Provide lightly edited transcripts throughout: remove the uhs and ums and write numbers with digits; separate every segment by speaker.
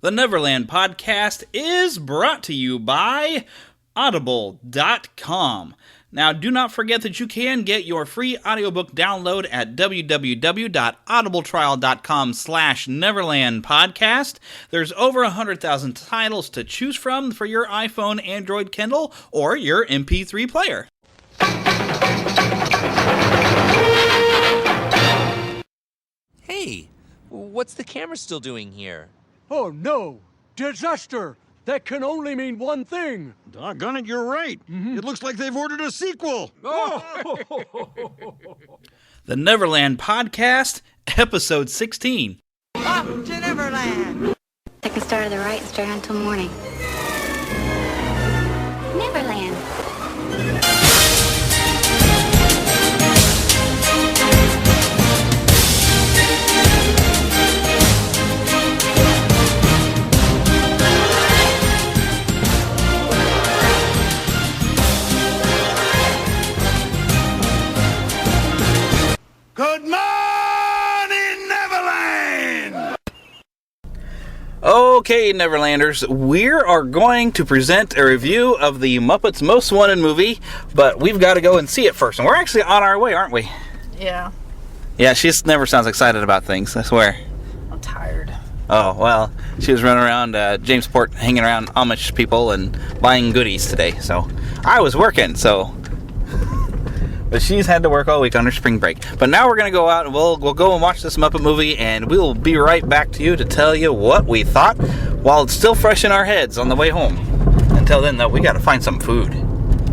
Speaker 1: The Neverland Podcast is brought to you by Audible.com. Now, do not forget that you can get your free audiobook download at www.audibletrial.com/NeverlandPodcast. There's over 100,000 titles to choose from for your iPhone, Android, Kindle, or your MP3 player.
Speaker 2: Hey, what's the camera still doing here?
Speaker 3: Oh no! Disaster! That can only mean one thing!
Speaker 4: Doggone it, you're right. It looks like they've ordered a sequel.
Speaker 1: The Neverland Podcast, Episode 16.
Speaker 5: Up to Neverland!
Speaker 6: Take a start of the right straight until morning. Neverland.
Speaker 4: Good morning, Neverland!
Speaker 1: Okay, Neverlanders, we are going to present a review of the Muppets Most Wanted movie, but we've got to go and see it first. And we're actually on our way, aren't we?
Speaker 7: Yeah,
Speaker 1: Yeah, she just never sounds excited about things, I swear.
Speaker 7: I'm tired.
Speaker 1: Oh, well, she was running around Jamesport, hanging around Amish people and buying goodies today, so I was working, so... But she's had to work all week on her spring break. But now we're going to go out and we'll go and watch this Muppet movie, and we'll be right back to you to tell you what we thought while it's still fresh in our heads on the way home. Until then, though, we got to find some food.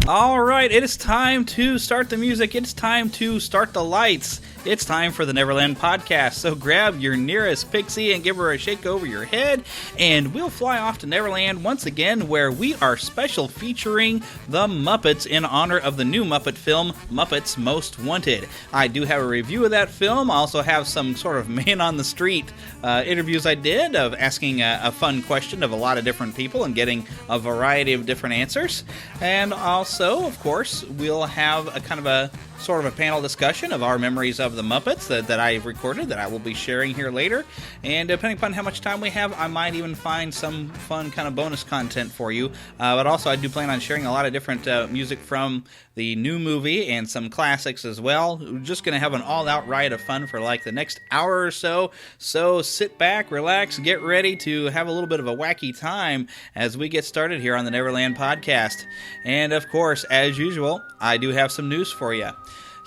Speaker 1: All right, it is time to start the music. It's time to start the lights. It's time for the Neverland Podcast. So grab your nearest pixie and give her a shake over your head, and we'll fly off to Neverland once again, where we are special featuring the Muppets in honor of the new Muppet film, Muppets Most Wanted. I do have a review of that film. I also have some sort of man-on-the-street interviews I did of asking a fun question of a lot of different people and getting a variety of different answers. And also, of course, we'll have a kind of a sort of a panel discussion of our memories of the Muppets that I've recorded that I will be sharing here later. And depending upon how much time we have, I might even find some fun kind of bonus content for you. But also, I do plan on sharing a lot of different music from the new movie and some classics as well. We're just going to have an all-out riot of fun for like the next hour or so. So sit back, relax, get ready to have a little bit of a wacky time as we get started here on the Neverland Podcast. And of course, as usual, I do have some news for you.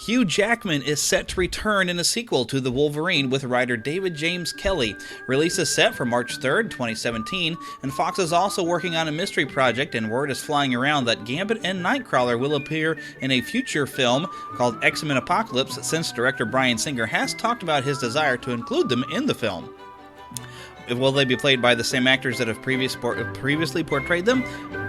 Speaker 1: Hugh Jackman is set to return in a sequel to The Wolverine with writer David James Kelly. Release is set for March 3rd, 2017, and Fox is also working on a mystery project, and word is flying around that Gambit and Nightcrawler will appear in a future film called X-Men Apocalypse, since director Bryan Singer has talked about his desire to include them in the film. Will they be played by the same actors that have previously portrayed them?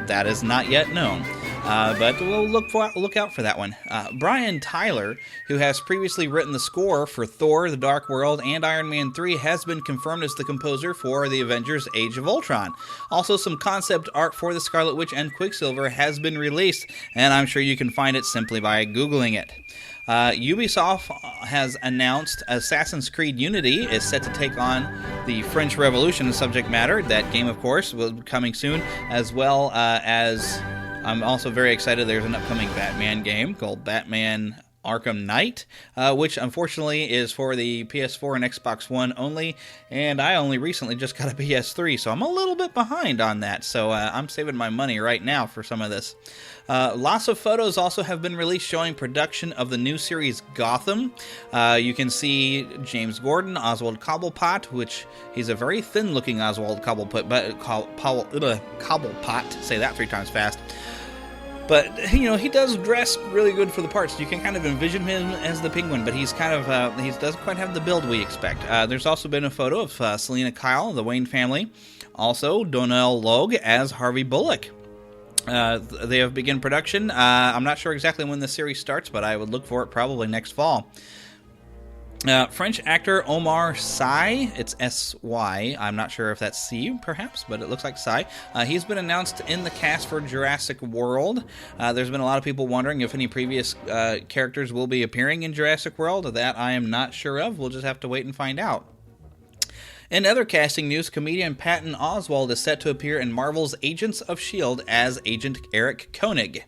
Speaker 1: That is not yet known. But we'll look out for that one. Brian Tyler, who has previously written the score for Thor: The Dark World and Iron Man 3, has been confirmed as the composer for the Avengers: Age of Ultron. Also, some concept art for the Scarlet Witch and Quicksilver has been released, and I'm sure you can find it simply by Googling it. Ubisoft has announced Assassin's Creed Unity is set to take on the French Revolution subject matter. That game, of course, will be coming soon, as well as I'm also very excited there's an upcoming Batman game called Batman Arkham Knight, which unfortunately is for the PS4 and Xbox One only, and I only recently just got a PS3, so I'm a little bit behind on that, so I'm saving my money right now for some of this. Lots of photos also have been released showing production of the new series Gotham. You can see James Gordon, Oswald Cobblepot, which he's a very thin-looking Oswald Cobblepot, say that 3 times fast. But, you know, he does dress really good for the parts. You can kind of envision him as the Penguin, but he's kind of, he doesn't quite have the build we expect. There's also been a photo of Selena Kyle, the Wayne family. Also, Donnell Logue as Harvey Bullock. They have begun production. I'm not sure exactly when the series starts, but I would look for it probably next fall. French actor Omar Sy, it's S-Y, I'm not sure if that's C perhaps, but it looks like Sy. He's been announced in the cast for Jurassic World. There's been a lot of people wondering if any previous characters will be appearing in Jurassic World. That I am not sure of. We'll just have to wait and find out. In other casting news, comedian Patton Oswalt is set to appear in Marvel's Agents of S.H.I.E.L.D. as Agent Eric Koenig.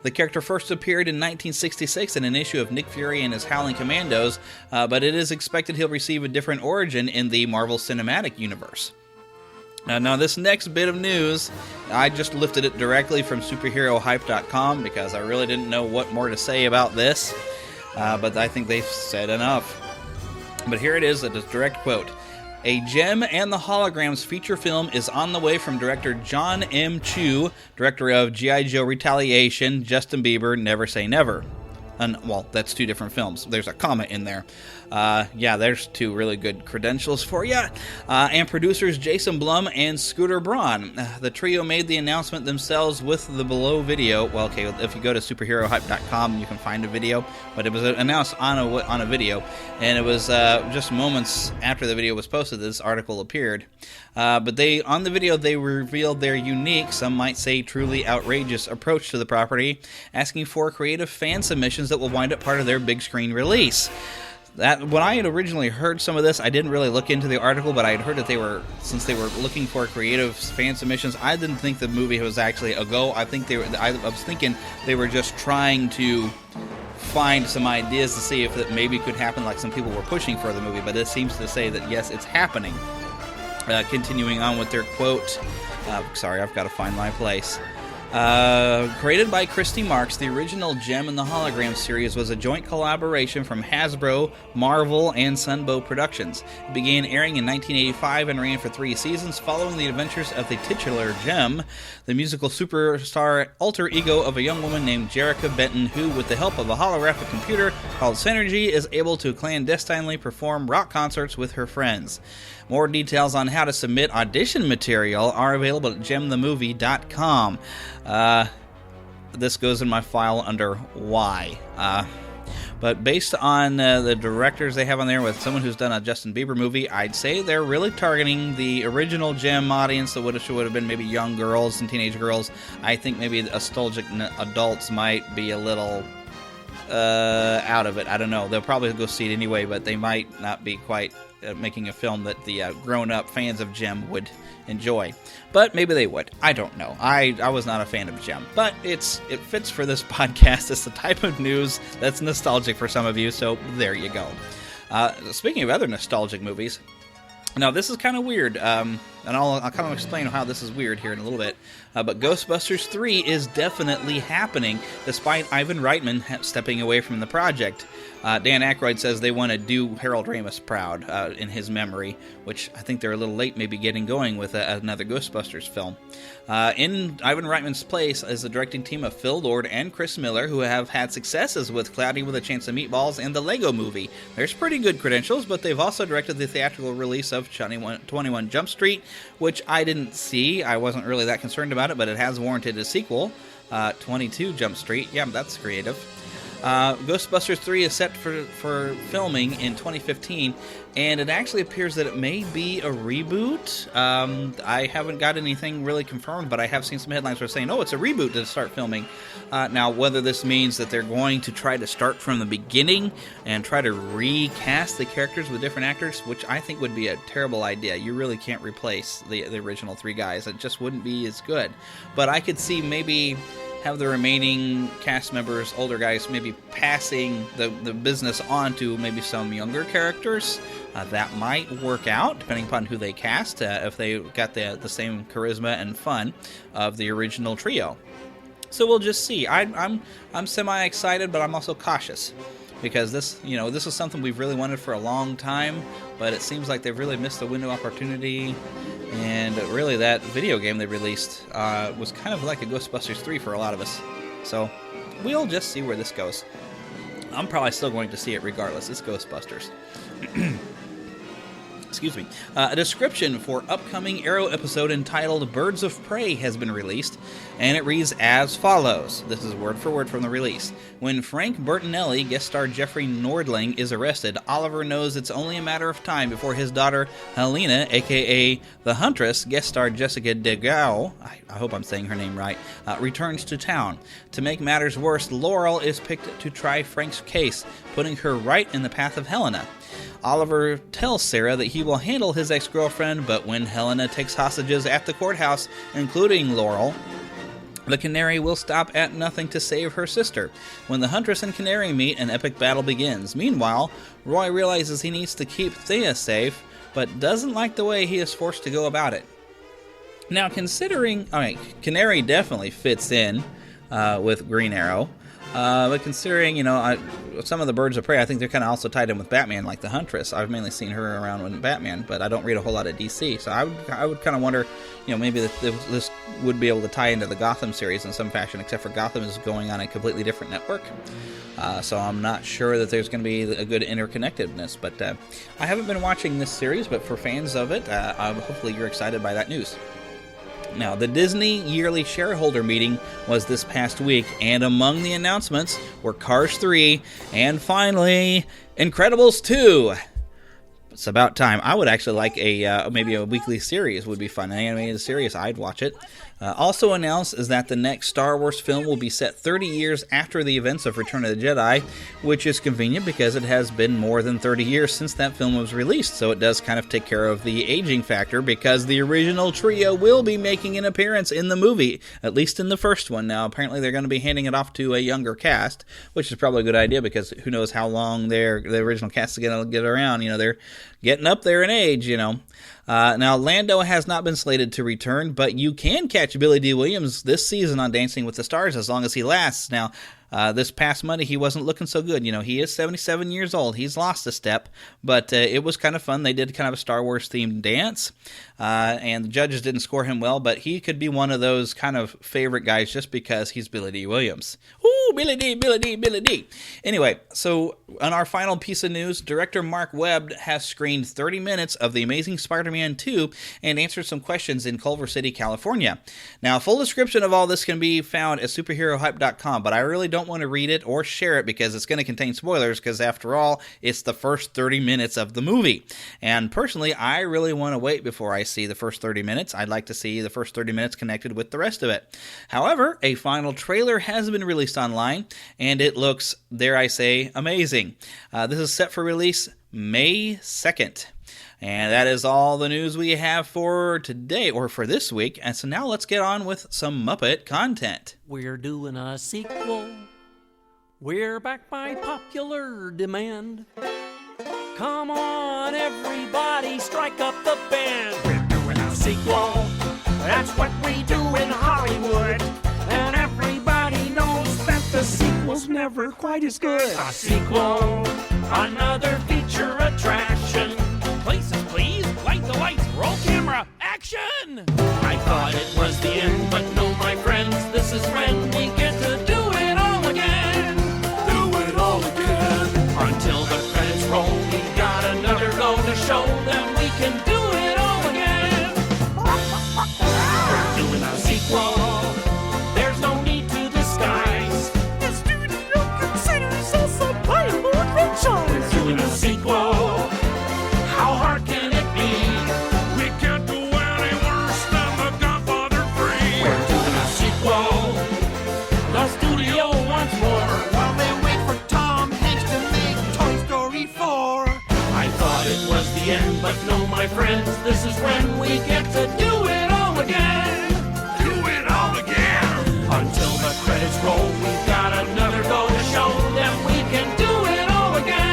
Speaker 1: The character first appeared in 1966 in an issue of Nick Fury and his Howling Commandos, but it is expected he'll receive a different origin in the Marvel Cinematic Universe. Now, this next bit of news, I just lifted it directly from superherohype.com because I really didn't know what more to say about this, but I think they've said enough. But here it is, a direct quote. A Jem and the Holograms feature film is on the way from director John M. Chu, director of G.I. Joe Retaliation, Justin Bieber, Never Say Never. Well, that's two different films. There's a comma in there. Yeah, there's two really good credentials for you. And producers Jason Blum and Scooter Braun. The trio made the announcement themselves with the below video. Well, okay, if you go to superherohype.com, you can find a video. But it was announced on a video. And it was just moments after the video was posted this article appeared. But on the video, they revealed their unique, some might say truly outrageous approach to the property, asking for creative fan submissions that will wind up part of their big screen release. When I had originally heard some of this, I didn't really look into the article, but I had heard that since they were looking for creative fan submissions, I didn't think the movie was actually a go. I was thinking they were just trying to find some ideas to see if it maybe could happen, like some people were pushing for the movie, but it seems to say that yes, it's happening. Continuing on with their quote, sorry, I've got to find my place. Created by Christy Marks, the original Jem and the Hologram series was a joint collaboration from Hasbro, Marvel, and Sunbow Productions. It began airing in 1985 and ran for 3 seasons, following the adventures of the titular Jem, the musical superstar alter ego of a young woman named Jerrica Benton, who, with the help of a holographic computer called Synergy, is able to clandestinely perform rock concerts with her friends. More details on how to submit audition material are available at gemthemovie.com. This goes in my file under Why. But based on the directors they have on there with someone who's done a Justin Bieber movie, I'd say they're really targeting the original Jem audience that would have been maybe young girls and teenage girls. I think maybe nostalgic adults might be a little out of it. I don't know. They'll probably go see it anyway, but they might not be quite making a film that the grown-up fans of Jem would enjoy. But maybe they would. I don't know. I was not a fan of Jem. But it fits for this podcast. It's the type of news that's nostalgic for some of you, so there you go. Speaking of other nostalgic movies, now this is kind of weird, and I'll kind of explain how this is weird here in a little bit. But Ghostbusters 3 is definitely happening, despite Ivan Reitman stepping away from the project. Dan Aykroyd says they want to do Harold Ramis proud in his memory, which I think they're a little late maybe getting going with another Ghostbusters film. In Ivan Reitman's place is the directing team of Phil Lord and Chris Miller, who have had successes with Cloudy with a Chance of Meatballs and the Lego Movie. There's pretty good credentials, but they've also directed the theatrical release of 21 Jump Street, which I didn't see. I wasn't really that concerned about it, but it has warranted a sequel. 22 Jump Street. Yeah, that's creative. Ghostbusters 3 is set for filming in 2015, and it actually appears that it may be a reboot. I haven't got anything really confirmed, but I have seen some headlines that are saying, oh, it's a reboot to start filming. Now, whether this means that they're going to try to start from the beginning and try to recast the characters with different actors, which I think would be a terrible idea. You really can't replace the original 3 guys. It just wouldn't be as good. But I could see maybe have the remaining cast members, older guys, maybe passing the business on to maybe some younger characters. That might work out, depending upon who they cast, if they got the same charisma and fun of the original trio. So we'll just see. I'm semi-excited, but I'm also cautious. Because this is something we've really wanted for a long time, but it seems like they've really missed the window of opportunity. And really, that video game they released was kind of like a Ghostbusters 3 for a lot of us. So we'll just see where this goes. I'm probably still going to see it regardless. It's Ghostbusters. Excuse me. A description for upcoming Arrow episode entitled Birds of Prey has been released, and it reads as follows. This is word for word from the release. When Frank Bertinelli, guest star Jeffrey Nordling, is arrested, Oliver knows it's only a matter of time before his daughter Helena, a.k.a. the Huntress, guest star Jessica DeGao, I hope I'm saying her name right, returns to town. To make matters worse, Laurel is picked to try Frank's case, putting her right in the path of Helena. Oliver tells Sarah that he will handle his ex-girlfriend, but when Helena takes hostages at the courthouse, including Laurel, the Canary will stop at nothing to save her sister. When the Huntress and Canary meet, an epic battle begins. Meanwhile, Roy realizes he needs to keep Thea safe, but doesn't like the way he is forced to go about it. Now, considering... Canary definitely fits in with Green Arrow. But considering, some of the Birds of Prey, I think they're kind of also tied in with Batman, like the Huntress. I've mainly seen her around with Batman, but I don't read a whole lot of DC. So I would kind of wonder, maybe this would be able to tie into the Gotham series in some fashion, except for Gotham is going on a completely different network. So I'm not sure that there's going to be a good interconnectedness. But I haven't been watching this series, but for fans of it, hopefully you're excited by that news. Now, the Disney yearly shareholder meeting was this past week, and among the announcements were Cars 3 and finally Incredibles 2. It's about time. I would actually like maybe a weekly series would be fun. An animated series, I'd watch it. Also announced is that the next Star Wars film will be set 30 years after the events of Return of the Jedi, which is convenient because it has been more than 30 years since that film was released, so it does kind of take care of the aging factor because the original trio will be making an appearance in the movie, at least in the first one. Now, apparently they're going to be handing it off to a younger cast, which is probably a good idea because who knows how long the original cast is going to get around. They're getting up there in age, Now, Lando has not been slated to return, but you can catch Billy D. Williams this season on Dancing with the Stars as long as he lasts. Now, this past Monday, he wasn't looking so good. He is 77 years old. He's lost a step, but it was kind of fun. They did kind of a Star Wars-themed dance, and the judges didn't score him well, but he could be one of those kind of favorite guys just because he's Billy D. Williams. Ooh, Billy D, Billy D, Billy D. Anyway, so on our final piece of news, director Mark Webb has screened 30 minutes of The Amazing Spider-Man 2 and answered some questions in Culver City, California. Now, a full description of all this can be found at superherohype.com, but I really don't want to read it or share it because it's going to contain spoilers because, after all, it's the first 30 minutes of the movie. And personally, I really want to wait before I see the first 30 minutes. I'd like to see the first 30 minutes connected with the rest of it. However, a final trailer has been released online, and it looks, dare I say, amazing. This is set for release May 2nd. And that is all the news we have for today, or for this week. And so now let's get on with some Muppet content.
Speaker 3: We're doing a sequel. We're back by popular demand. Come on, everybody, strike up the band. We're doing a sequel. That's what we do in Hollywood. And everybody knows that the sequel's never quite as good. A sequel, another feature attraction.
Speaker 2: Places, please. Light the lights. Roll camera. Action!
Speaker 3: I thought it was the end, but no, my friends, this is when we get to do it all again. Do it all again. Until the credits roll, we got another go to show them we can do it all again. We're doing a sequel. There's no need to disguise. The studio considers us a viable franchise. We're doing a sequel. How hard can it be? We can't do any worse than The Godfather 3. We're doing a sequel. The studio wants more while they wait for Tom Hanks to make Toy Story 4. I thought it was the end, but no, my friends, this is when we get to do it all again. Do it all again. Until the credits roll, we've got another go to show them we can do it all again.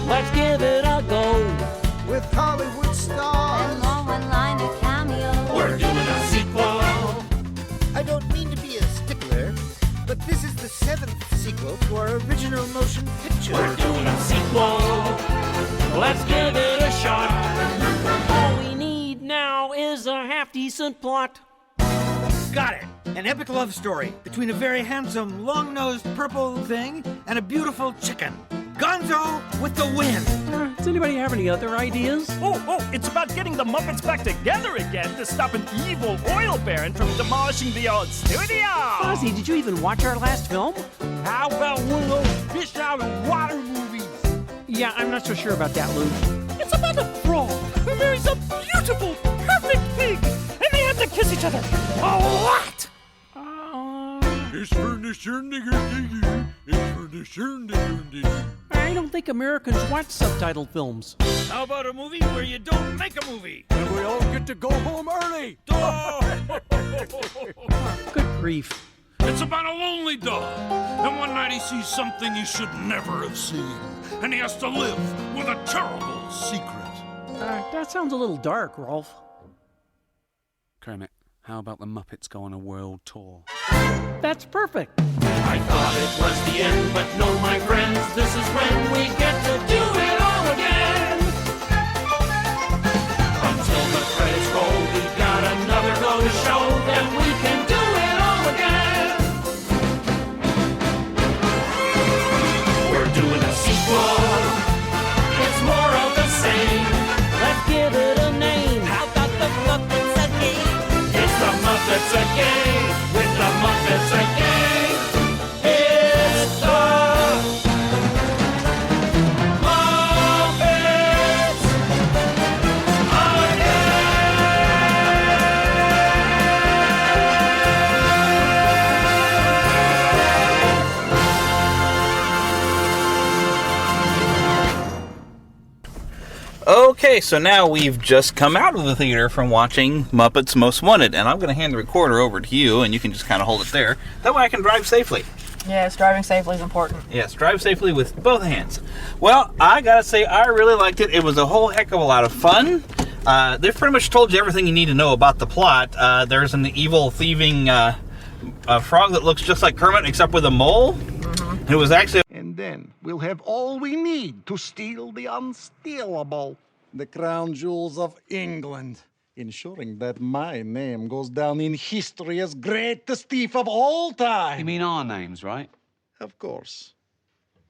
Speaker 3: Let's give it a go.
Speaker 7: With Hollywood stars.
Speaker 6: And more one-liner cameo.
Speaker 3: We're doing a sequel.
Speaker 7: I don't mean to be a stickler, but this is the 7th sequel to our original motion picture.
Speaker 3: We're doing a sequel. Let's give it a shot. All we need now is a half-decent plot.
Speaker 2: Got it.
Speaker 7: An epic love story between a very handsome, long-nosed purple thing and a beautiful chicken. Gonzo with the win.
Speaker 8: Does anybody have any other ideas?
Speaker 2: Oh, it's about getting the Muppets back together again to stop an evil oil baron from demolishing the old studio.
Speaker 8: Ozzy, did you even watch our last film?
Speaker 2: How about one of those fish out of water movies?
Speaker 8: Yeah, I'm not so sure about that, Lou.
Speaker 2: It's about a frog who marries a beautiful, perfect pig, and they have to kiss each other a lot.
Speaker 4: It's for the shindig-a-diggy. It's for the shindig-a-diggy.
Speaker 8: I don't think Americans watch subtitled films.
Speaker 2: How about a movie where you don't make a movie?
Speaker 4: And we all get to go home early.
Speaker 8: Good grief.
Speaker 2: It's about a lonely dog, and one night he sees something he should never have seen, and he has to live with a terrible secret.
Speaker 8: That sounds a little dark, Rolf.
Speaker 9: Kermit, how about the Muppets go on a world tour?
Speaker 8: That's perfect.
Speaker 3: I thought it was the end, but no, my friends, this is when we get to do it all again. Until the credits roll, we've got another go to show, then we can do it all again. We're doing a sequel, it's more of the same.
Speaker 8: Let's give it a name.
Speaker 5: How about the Muppets again?
Speaker 3: It's the Muppets again, with the Muppets again. It's the Muppets
Speaker 1: Okay, so now we've just come out of the theater from watching Muppets Most Wanted, and I'm going to hand the recorder over to you, and you can just kind of hold it there. That way I can drive safely.
Speaker 10: Yes, driving safely is important.
Speaker 1: Yes, drive safely with both hands. Well, I gotta say, I really liked it. It was a whole heck of a lot of fun. They've pretty much told you everything you need to know about the plot. There's an evil, thieving frog that looks just like Kermit, except with a mole. Mm-hmm. It was actually...
Speaker 11: And then we'll have all we need to steal the unstealable. The crown jewels of England. Ensuring that my name goes down in history as greatest thief of all time.
Speaker 9: You mean our names, right?
Speaker 11: Of course.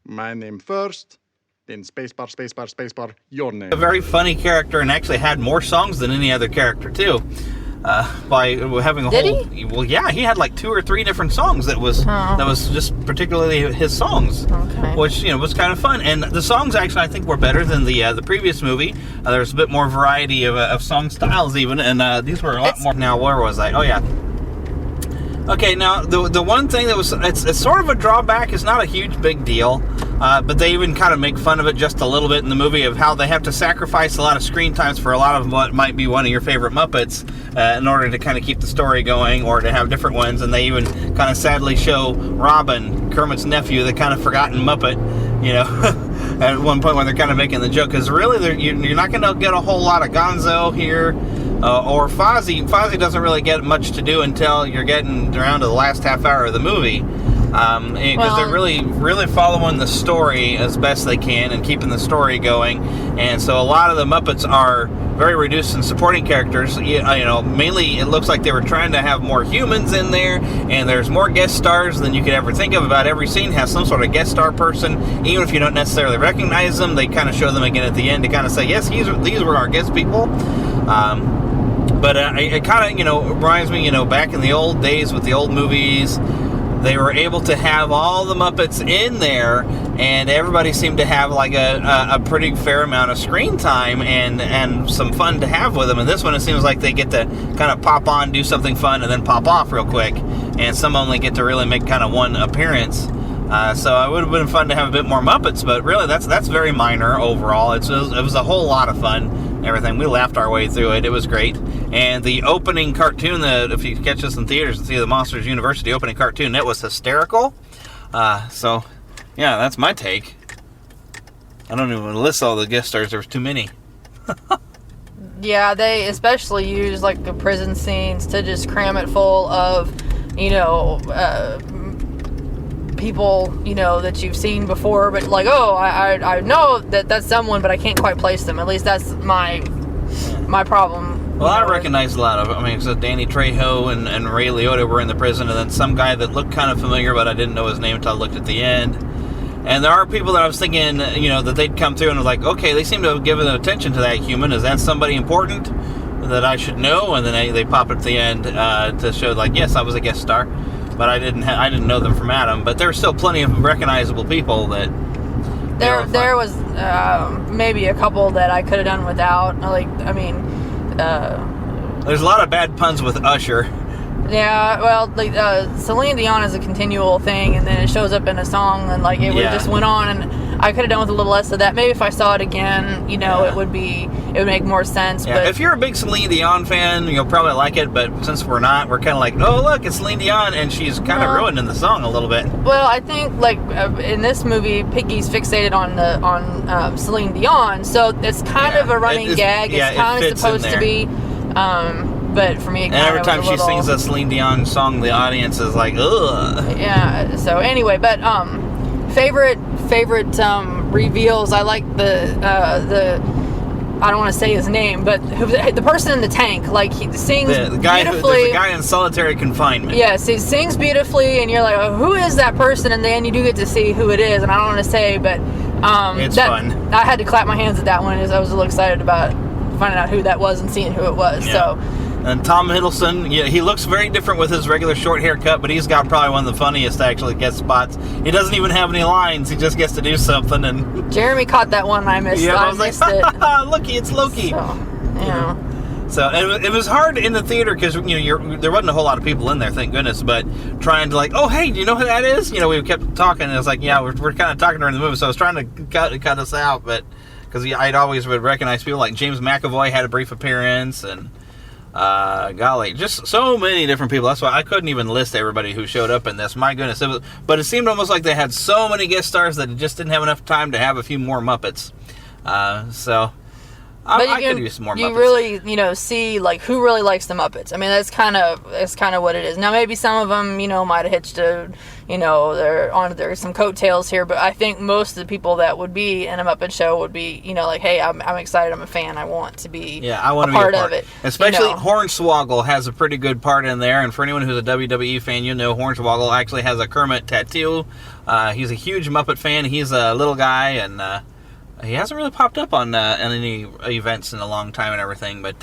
Speaker 11: My name first, then spacebar, spacebar, spacebar, your name.
Speaker 1: A very funny character, and actually had more songs than any other character, too. By having a
Speaker 10: Did
Speaker 1: whole...
Speaker 10: he?
Speaker 1: Well, yeah, he had like 2 or 3 different songs that was just particularly his songs.
Speaker 10: Okay.
Speaker 1: Which, was kind of fun. And the songs, actually, I think were better than the previous movie. There's a bit more variety of song styles, even. And these were a lot more... Now, where was I? Oh, yeah. Okay, now, the one thing that was... It's sort of a drawback. It's not a huge, big deal. But they even kind of make fun of it just a little bit in the movie of how they have to sacrifice a lot of screen times for a lot of what might be one of your favorite Muppets in order to kind of keep the story going or to have different ones. And they even kind of sadly show Robin, Kermit's nephew, the kind of forgotten Muppet, at one point when they're kind of making the joke. Because really, you're not going to get a whole lot of Gonzo here. Or Fozzie. Fozzie doesn't really get much to do until you're getting around to the last half hour of the movie. Because they're really following the story as best they can and keeping the story going. And so a lot of the Muppets are very reduced in supporting characters. Mainly it looks like they were trying to have more humans in there, and there's more guest stars than you could ever think of. About every scene has some sort of guest star person. Even if you don't necessarily recognize them, they kind of show them again at the end to kind of say, yes, these were our guest people. But it kind of, reminds me, back in the old days with the old movies, they were able to have all the Muppets in there, and everybody seemed to have like a pretty fair amount of screen time and some fun to have with them. And this one, it seems like they get to kind of pop on, do something fun, and then pop off real quick. And some only get to really make kind of one appearance. So it would have been fun to have a bit more Muppets, but really that's very minor overall. It was a whole lot of fun. Everything. We laughed our way through it. It was great. And the opening cartoon, if you catch us in theaters and see the Monsters University opening cartoon, it was hysterical. So, yeah, that's my take. I don't even list all the guest stars. There was too many.
Speaker 10: Yeah, they especially use like the prison scenes to just cram it full of, people, that you've seen before, but like, I know that's someone, but I can't quite place them. At least that's my problem
Speaker 1: Well, I recognized a lot of it. I mean, so Danny Trejo and Ray Liotta were in the prison, and then some guy that looked kind of familiar, but I didn't know his name until I looked at the end. And there are people that I was thinking, that they'd come through and was like, okay, they seem to have given attention to that human. Is that somebody important that I should know? And then they pop at the end to show, like, yes, I was a guest star, but I didn't know them from Adam. But there were still plenty of recognizable people that.
Speaker 10: There was maybe a couple that I could have done without.
Speaker 1: There's a lot of bad puns with Usher.
Speaker 10: Yeah, well, Celine Dion is a continual thing, and then it shows up in a song, and it would just went on, and I could have done with a little less of that. Maybe if I saw it again, it would make more sense.
Speaker 1: Yeah,
Speaker 10: but
Speaker 1: if you're a big Celine Dion fan, you'll probably like it. But since we're not, we're kind of like, oh look, it's Celine Dion, and she's kind of ruining the song a little bit.
Speaker 10: Well, I think in this movie, Piggy's fixated on Celine Dion, so it's kind of a running gag. It's kind of supposed to be. But for me, it
Speaker 1: every time she sings a Celine Dion song, the audience is like, ugh.
Speaker 10: Yeah. So anyway, but favorite reveals. I like the I don't want to say his name, but the person in the tank, he sings
Speaker 1: the guy
Speaker 10: beautifully.
Speaker 1: There's a guy in solitary confinement.
Speaker 10: Yes, he sings beautifully, and you're like, oh, who is that person? And then you do get to see who it is, and I don't want to say, but
Speaker 1: it's fun.
Speaker 10: I had to clap my hands at that one, as I was a little excited about finding out who that was and seeing who it was.
Speaker 1: Yeah.
Speaker 10: So.
Speaker 1: And Tom Hiddleston, he looks very different with his regular short haircut, but he's got probably one of the funniest actually guest spots. He doesn't even have any lines; he just gets to do something. And
Speaker 10: Jeremy caught that one. I missed. I missed it.
Speaker 1: Looky, it's Loki. So it was hard in the theater because there wasn't a whole lot of people in there, thank goodness. But trying to oh hey, do you know who that is? We kept talking, and it was like, yeah, we're kind of talking during the movie. So I was trying to cut us out, but because I'd always would recognize people like James McAvoy had a brief appearance, and golly, just so many different people. That's why I couldn't even list everybody who showed up in this. My goodness, but it seemed almost like they had so many guest stars that it just didn't have enough time to have a few more Muppets. I could use some more Muppets.
Speaker 10: You really, see who really likes the Muppets. I mean, that's kind of what it is. Now, maybe some of them, might have hitched they're on there's some coattails here, but I think most of the people that would be in a Muppet show would be, hey, I'm excited, I'm a fan, I want to be
Speaker 1: I want
Speaker 10: a
Speaker 1: to
Speaker 10: part
Speaker 1: be
Speaker 10: of it.
Speaker 1: Especially Hornswoggle has a pretty good part in there, and for anyone who's a WWE fan, Hornswoggle actually has a Kermit tattoo. He's a huge Muppet fan. He's a little guy, and he hasn't really popped up on any events in a long time and everything, but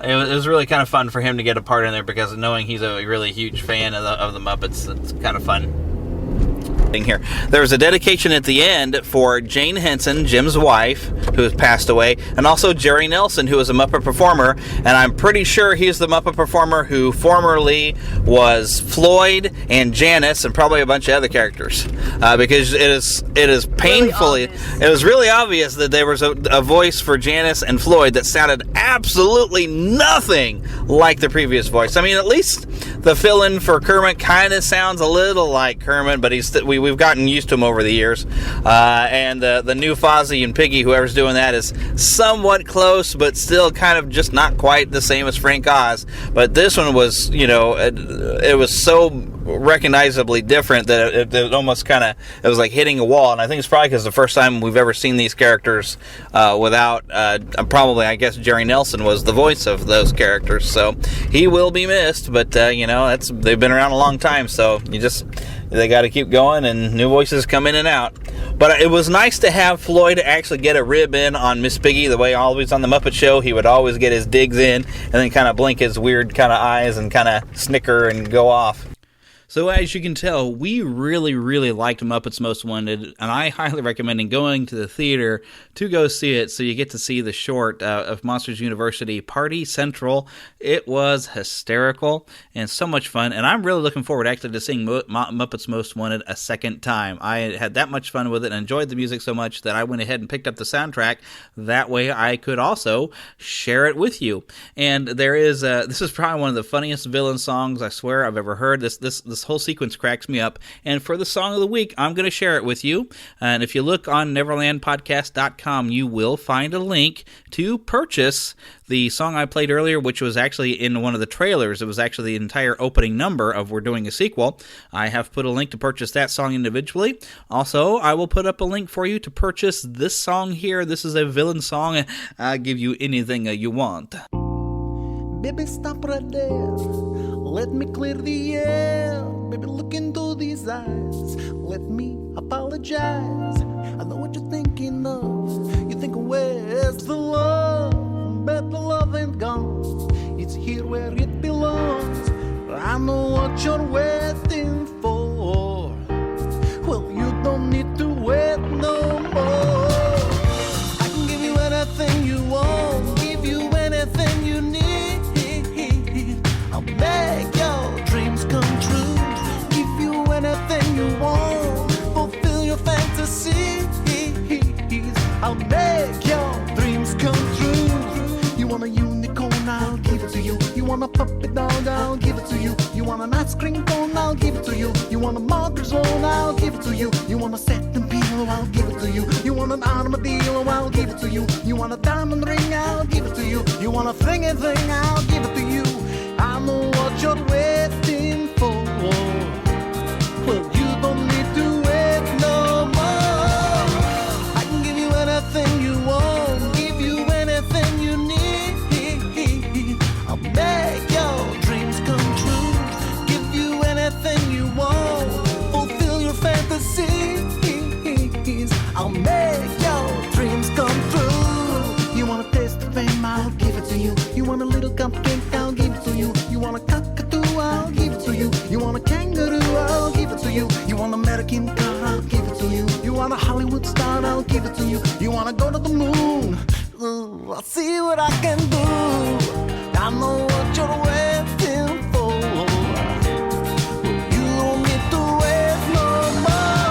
Speaker 1: it was really kind of fun for him to get a part in there because knowing he's a really huge fan of the Muppets, it's kind of fun. Here, there was a dedication at the end for Jane Henson, Jim's wife, who has passed away, and also Jerry Nelson, who is a Muppet performer, and I'm pretty sure he's the Muppet performer who formerly was Floyd and Janice and probably a bunch of other characters, because it is painfully, it was really obvious that there was a voice for Janice and Floyd that sounded absolutely nothing like the previous voice. I mean, at least the fill-in for Kermit kind of sounds a little like Kermit, but we've gotten used to him over the years. And the new Fozzie and Piggy, whoever's doing that, is somewhat close, but still kind of just not quite the same as Frank Oz. But this one was, it was so recognizably different that it almost it was like hitting a wall. And I think it's probably because the first time we've ever seen these characters without, probably, I guess, Jerry Nelson was the voice of those characters. So he will be missed, but, they've been around a long time, so they got to keep going, and new voices come in and out. But it was nice to have Floyd actually get a rib in on Miss Piggy, the way always on the Muppet Show, he would always get his digs in, and then kind of blink his weird kind of eyes and kind of snicker and go off. So as you can tell, we really, really liked Muppets Most Wanted, and I highly recommend going to the theater to go see it so you get to see the short of Monsters University, Party Central. It was hysterical and so much fun, and I'm really looking forward actually to seeing Muppets Most Wanted a second time. I had that much fun with it and enjoyed the music so much that I went ahead and picked up the soundtrack. That way I could also share it with you. And there is, this is probably one of the funniest villain songs I swear I've ever heard. This whole sequence cracks me up, and for the song of the week I'm going to share it with you, and if you look on neverlandpodcast.com you will find a link to purchase the song I played earlier, which was actually in one of the trailers. It was actually the entire opening number of We're Doing a Sequel. I have put a link to purchase that song individually. Also, I will put up a link for you to purchase this song here. This is a villain song. I'll give you anything you want.
Speaker 11: Baby, stop right there. Let me clear the air. Baby, look into these eyes. Let me apologize. I know what you're thinking of. You're thinking, where's the love? But the love ain't gone. It's here where it belongs. I know what you're waiting for. Well, you don't need to wait no more. I can give you anything you want, give you anything you need. I'll make your dreams come true. Give you anything you want, fulfill your fantasies. I'll make your dreams come true. You want a unicorn, I'll give it to you. You want a puppy dog, I'll give it to you. You want an ice cream cone, I'll give it to you. You want a marker's loan, I'll give it to you. You want a satin pillow, I'll give it to you. You want an armadillo, I'll give it to you. You want a diamond ring, I'll give it to you. You want a thingy thing, I'll give it to you. I know what you're waiting for. Well, you don't need to wait no more. I can give you anything you want, give you anything you need. I'll make your dreams come true. Give you anything you want, fulfill your fantasies. I'll make your dreams come true. You want a taste of fame, I'll give it to you. You want a little cupcake, I'll give it to you. You want a cockatoo, I'll give it to you. You want a kangaroo, I'll give it to you. You want an American car, I'll give it to you. You want a Hollywood star, I'll give it to you. You want to go to the moon, ooh, I'll see what I can do. I know what you're waiting for. You don't need to wait no more.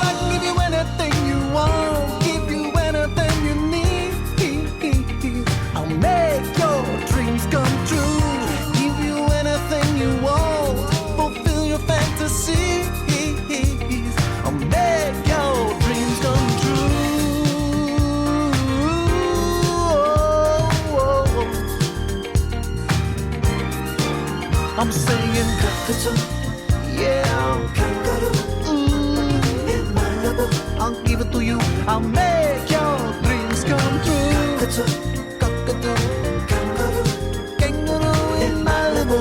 Speaker 11: I can give you anything you want, give you anything you need. I'll make your dreams come true. Give you anything you want, fulfill your fantasies. I'll make your dreams come true. I'm saying cockatoo, yeah, kangaroo, in Malibu. I'll give it to you. I'll make your dreams come true. Cockatoo, kangaroo in Malibu.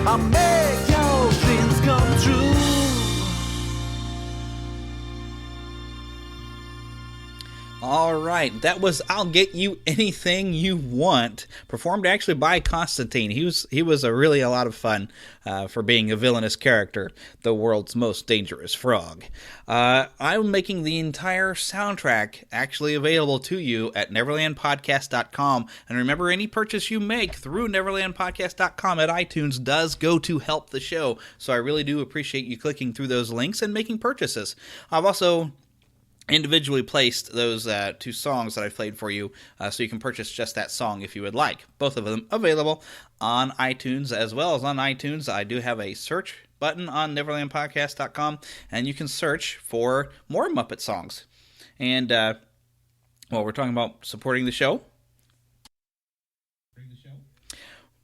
Speaker 11: I'll make your dreams come true.
Speaker 1: All right, that was "I'll Get You Anything You Want," performed actually by Constantine. He was a lot of fun for being a villainous character, the world's most dangerous frog. I'm making the entire soundtrack actually available to you at neverlandpodcast.com. And remember, any purchase you make through neverlandpodcast.com at iTunes does go to help the show. So I really do appreciate you clicking through those links and making purchases. I've also individually placed those two songs that I played for you, so you can purchase just that song if you would like. Both of them available on iTunes as well as on iTunes. I do have a search button on neverlandpodcast.com, and you can search for more Muppet songs. And, we're talking about supporting the show.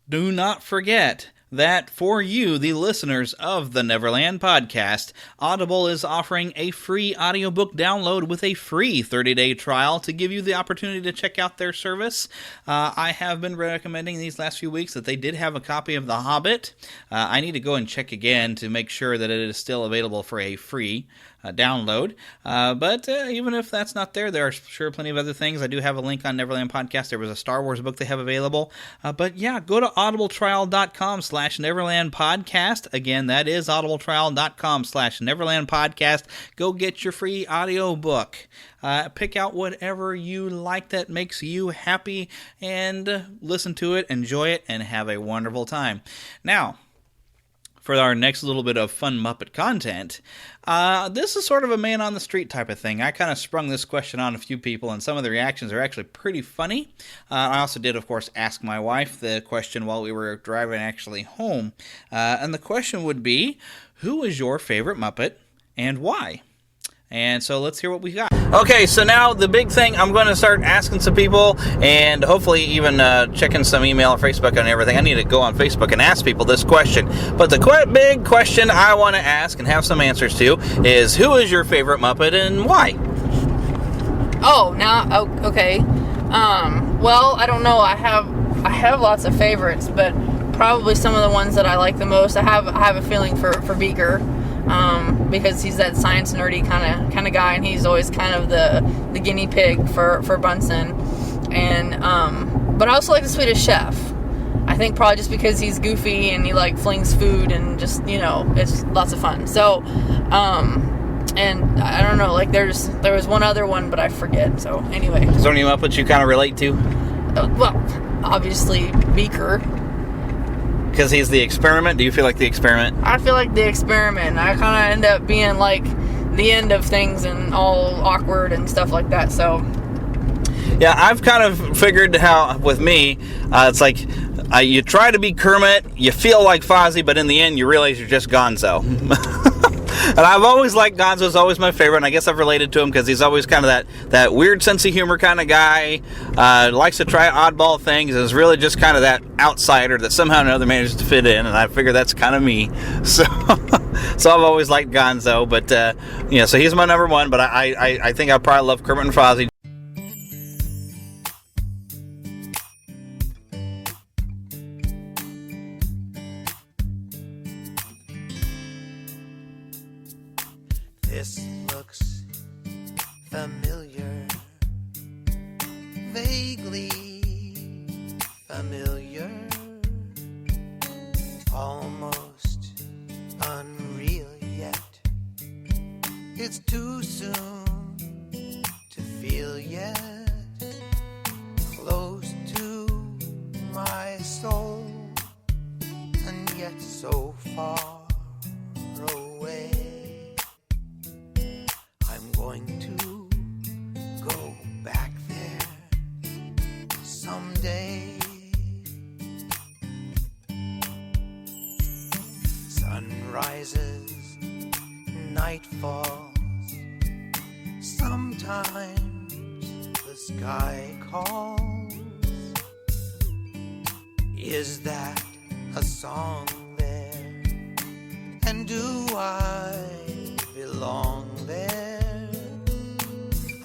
Speaker 1: Do not forget that for you, the listeners of the Neverland Podcast, Audible is offering a free audiobook download with a free 30-day trial to give you the opportunity to check out their service. I have been recommending these last few weeks that they did have a copy of The Hobbit. I need to go and check again to make sure that it is still available for a free download. But even if that's not there, there are sure plenty of other things. I do have a link on Neverland Podcast. There was a Star Wars book they have available. But yeah, go to audibletrial.com/Neverland Podcast. Again, that is audibletrial.com/Neverland Podcast. Go get your free audio book. Pick out whatever you like that makes you happy and listen to it, enjoy it, and have a wonderful time. Now, for our next little bit of fun Muppet content, this is sort of a man-on-the-street type of thing. I kind of sprung this question on a few people, and some of the reactions are actually pretty funny. I also did, of course, ask my wife the question while we were driving actually home. And the question would be, who is your favorite Muppet and why? And so let's hear what we got. Okay, so now the big thing, I'm going to start asking some people and hopefully even checking some email or Facebook and everything. I need to go on Facebook and ask people this question. But the big question I want to ask and have some answers to is, who is your favorite Muppet and why?
Speaker 10: Okay. Well, I don't know. I have lots of favorites, but probably some of the ones that I like the most, I have a feeling for Beaker, because he's that science nerdy kind of guy, and he's always kind of the guinea pig for Bunsen. And but I also like the Swedish Chef. I think probably just because he's goofy and he like flings food and just, it's lots of fun. So and I don't know, like there was one other one, but I forget. So anyway,
Speaker 1: is there any Muppets you kind of relate to?
Speaker 10: Well, obviously Beaker.
Speaker 1: Because he's the experiment? Do you feel like the experiment?
Speaker 10: I feel like the experiment. I kind of end up being like the end of things and all awkward and stuff like that, so.
Speaker 1: Yeah, I've kind of figured how, with me, it's like you try to be Kermit, you feel like Fozzie, but in the end you realize you're just Gonzo. And I've always liked Gonzo's always my favorite, and I guess I've related to him because he's always kind of that weird sense of humor kind of guy, likes to try oddball things, and is really just kind of that outsider that somehow or another manages to fit in, and I figure that's kind of me. So I've always liked Gonzo, but so he's my number one, but I think I probably love Kermit and Fozzie.
Speaker 3: This looks familiar, vaguely familiar, almost unreal yet. It's too soon to feel yet, close to my soul, and yet so far away. I'm going to go back there someday. Sun rises, night falls. Sometimes the sky calls. Is that a song there? And do I belong there?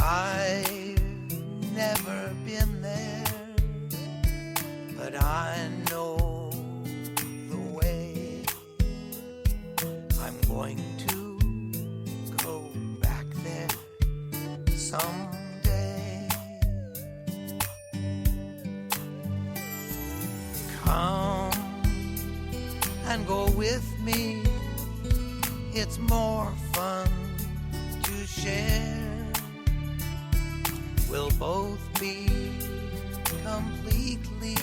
Speaker 3: I've never been there, but I know the way. I'm going to go back there someday. Come and go with me. It's more fun to share. We'll both be completely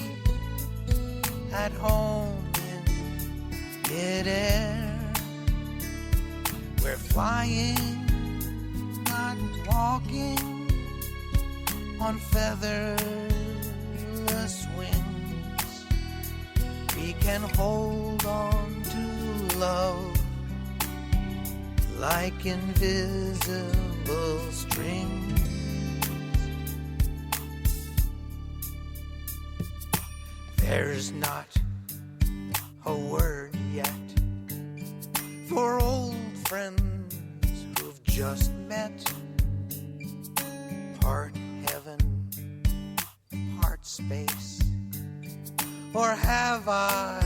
Speaker 3: at home in midair. We're flying, not walking on featherless wings. We can hold on to love like invisible strings. There's not a word yet for old friends who've just met. Part heaven, part space. Or have I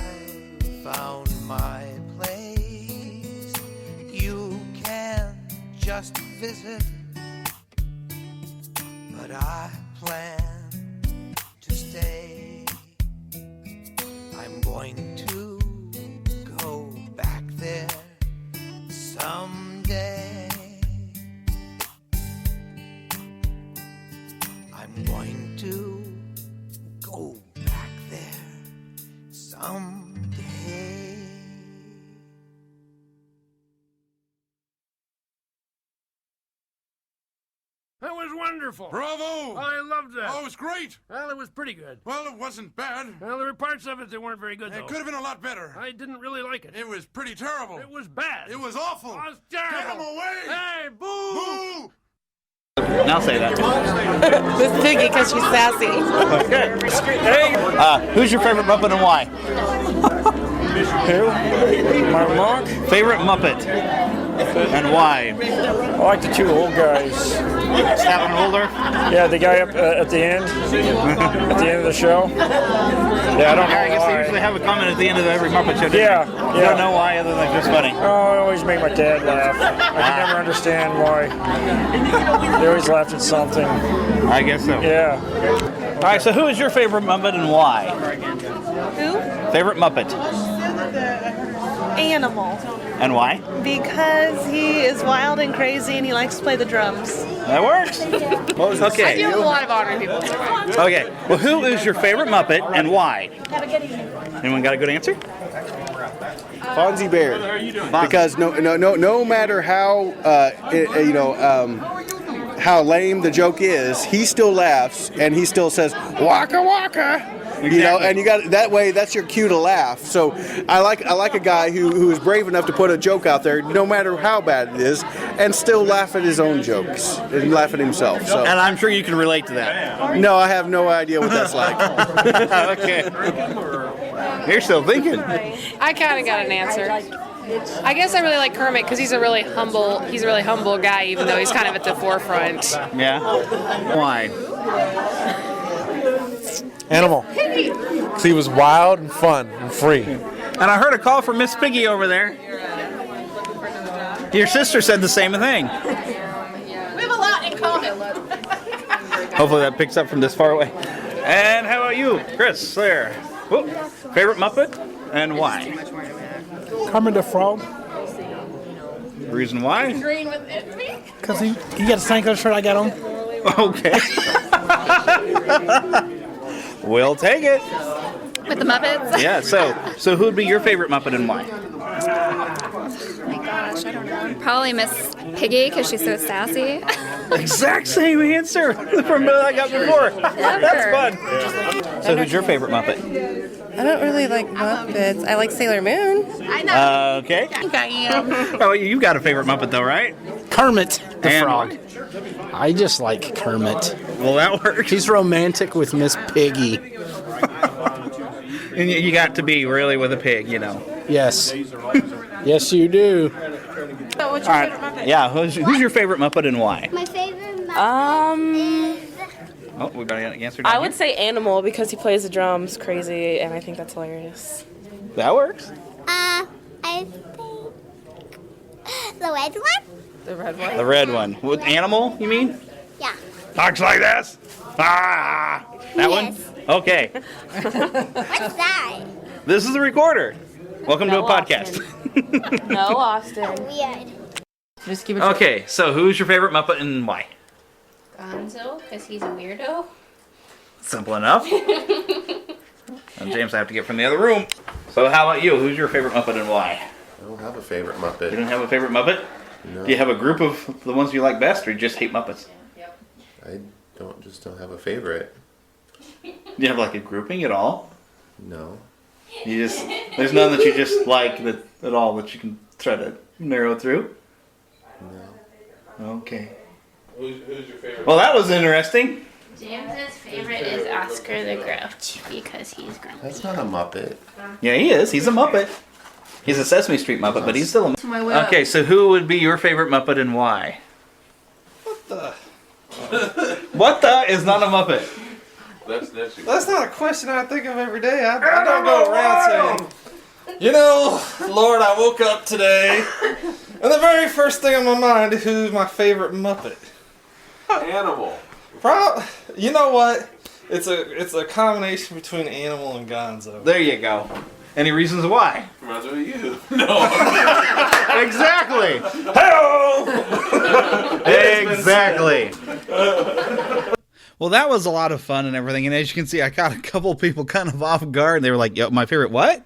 Speaker 3: found my place? You can just visit, but I plan to stay. I'm going to go back there someday. I'm going to go back there someday.
Speaker 12: That was wonderful.
Speaker 2: Bravo!
Speaker 12: I loved that.
Speaker 2: Oh, it was great.
Speaker 12: Well, it was pretty good.
Speaker 2: Well, it wasn't bad.
Speaker 12: Well, there were parts of it that weren't very good, though.
Speaker 2: It could have been a lot better.
Speaker 12: I didn't really like it.
Speaker 2: It was pretty terrible.
Speaker 12: It was bad.
Speaker 2: It was awful.
Speaker 12: It was terrible.
Speaker 2: Get him away!
Speaker 12: Hey, boo!
Speaker 2: Boo!
Speaker 1: Now say that.
Speaker 5: Miss Piggy, because she's sassy.
Speaker 1: Okay. Who's your favorite Muppet and why?
Speaker 13: Who? My mark?
Speaker 1: Favorite Muppet and why?
Speaker 13: I like the two old guys.
Speaker 1: Statler Waldorf?
Speaker 13: Yeah, the guy up at the end. At the end of the show. Yeah, I don't know
Speaker 1: I guess
Speaker 13: why.
Speaker 1: they usually have a comment at the end of every Muppet show.
Speaker 13: Yeah.
Speaker 1: I don't know why, other than just funny.
Speaker 13: Oh, it always made my dad laugh. I can never understand why. They always laughed at something.
Speaker 1: I guess so.
Speaker 13: Yeah.
Speaker 1: All right, so who is your favorite Muppet and why?
Speaker 14: Who?
Speaker 1: Favorite Muppet.
Speaker 14: Animal.
Speaker 1: And why?
Speaker 14: Because he is wild and crazy and he likes to play the drums.
Speaker 1: That works. Okay.
Speaker 10: I do have a lot of honoring people.
Speaker 1: Okay. Well, who is your favorite Muppet and why? Anyone got a good answer?
Speaker 15: Fonzie Bear. Because no matter how how lame the joke is, he still laughs and he still says "Waka waka."
Speaker 1: Exactly.
Speaker 15: You know, and you got that way. That's your cue to laugh. So I like a guy who is brave enough to put a joke out there, no matter how bad it is, and still laugh at his own jokes and laugh at himself. So.
Speaker 1: And I'm sure you can relate to that.
Speaker 15: No, I have no idea what that's like.
Speaker 1: Okay. You're still thinking.
Speaker 16: I kind of got an answer. I guess I really like Kermit because he's a really humble guy, even though he's kind of at the forefront.
Speaker 1: Yeah. Why?
Speaker 17: Animal. Because he was wild and fun and free.
Speaker 1: And I heard a call from Miss Piggy over there. Your sister said the same thing.
Speaker 10: We have a lot in common.
Speaker 1: Hopefully that picks up from this far away. And how about you, Chris? There. Whoop. Favorite Muppet and why?
Speaker 18: Kermit the Frog.
Speaker 1: Reason why?
Speaker 10: Green with it.
Speaker 18: Because he got the same color shirt I got on.
Speaker 1: Okay. We'll take it.
Speaker 19: With the Muppets?
Speaker 1: Yeah, so who would be your favorite Muppet and why?
Speaker 19: Oh my gosh, I don't know. Probably Miss Piggy because she's so sassy.
Speaker 1: Exact same answer from what I got before. That's fun. So who's your favorite Muppet?
Speaker 5: I don't really like Muppets. I like Sailor Moon.
Speaker 19: I know.
Speaker 1: Okay.
Speaker 19: I think I am.
Speaker 1: Oh, you got a favorite Muppet though, right?
Speaker 18: Kermit the
Speaker 1: And
Speaker 18: Frog. I just like Kermit.
Speaker 1: Well, that works.
Speaker 18: He's romantic with Miss Piggy.
Speaker 1: And you got to be really with a pig, you know.
Speaker 18: Yes. Yes, you do.
Speaker 14: So what's your favorite Muppet?
Speaker 1: Yeah, who's your favorite Muppet and why?
Speaker 20: My favorite Muppet
Speaker 1: Oh, we got an answer down
Speaker 5: I
Speaker 1: here.
Speaker 5: would say Animal because he plays the drums crazy, and I think that's hilarious.
Speaker 1: That works.
Speaker 20: I think the red one.
Speaker 5: The red one.
Speaker 1: The red one. With animal, you mean?
Speaker 20: Yeah.
Speaker 1: Talks like this. Ah, that
Speaker 20: Yes.
Speaker 1: one. Okay.
Speaker 20: What's that?
Speaker 1: This is the recorder. Welcome to a podcast.
Speaker 5: No, Austin.
Speaker 20: Weird.
Speaker 10: Just give it.
Speaker 1: Okay, so who's your favorite Muppet and why?
Speaker 19: Gonzo, because he's a weirdo.
Speaker 1: Simple enough. And James, I have to get from the other room. So how about you? Who's your favorite Muppet and why?
Speaker 21: I don't have a favorite Muppet.
Speaker 1: You don't have a favorite Muppet?
Speaker 21: No.
Speaker 1: Do you have a group of the ones you like best, or you just hate Muppets?
Speaker 21: I don't have a favorite.
Speaker 1: Do you have like a grouping at all?
Speaker 21: No.
Speaker 1: You just there's none that you just like at all that you can try to narrow through?
Speaker 21: No.
Speaker 1: Okay.
Speaker 21: Who's your favorite?
Speaker 1: Well, that was interesting.
Speaker 19: James's favorite is Oscar the Grouch because he's grumpy.
Speaker 21: That's not a Muppet.
Speaker 1: Yeah, he is. He's a Muppet. He's a Sesame Street Muppet, but he's still a
Speaker 19: To my
Speaker 1: Muppet.
Speaker 19: will.
Speaker 1: Okay, so who would be your favorite Muppet and why? What the is not a Muppet?
Speaker 17: That's not a question I think of every day. I don't go around saying, you know, Lord, I woke up today, and the very first thing on my mind is who's my favorite Muppet.
Speaker 21: Animal.
Speaker 17: You know what? It's a combination between Animal and Gonzo.
Speaker 1: There you go. Any reasons why?
Speaker 21: Reminds me of you. No.
Speaker 1: Exactly. Hello. Exactly. Well, that was a lot of fun and everything, and as you can see, I got a couple people kind of off guard, and they were like, yo, my favorite what?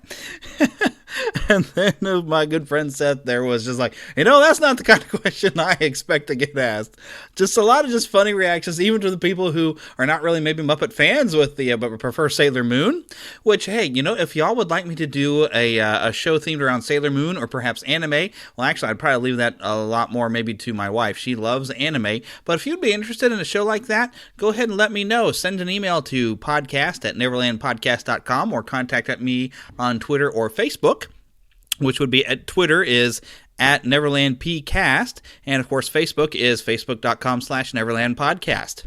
Speaker 1: And then my good friend Seth there was just like, that's not the kind of question I expect to get asked. Just a lot of just funny reactions, even to the people who are not really maybe Muppet fans with but prefer Sailor Moon, which, hey, if y'all would like me to do a show themed around Sailor Moon or perhaps anime, well, actually, I'd probably leave that a lot more maybe to my wife. She loves anime, but if you'd be interested in a show like that, go ahead and let me know. Send an email to podcast@neverlandpodcast.com or contact me on Twitter or Facebook, which would be at Twitter is at Neverland PCast. And, of course, Facebook is facebook.com/Neverland Podcast.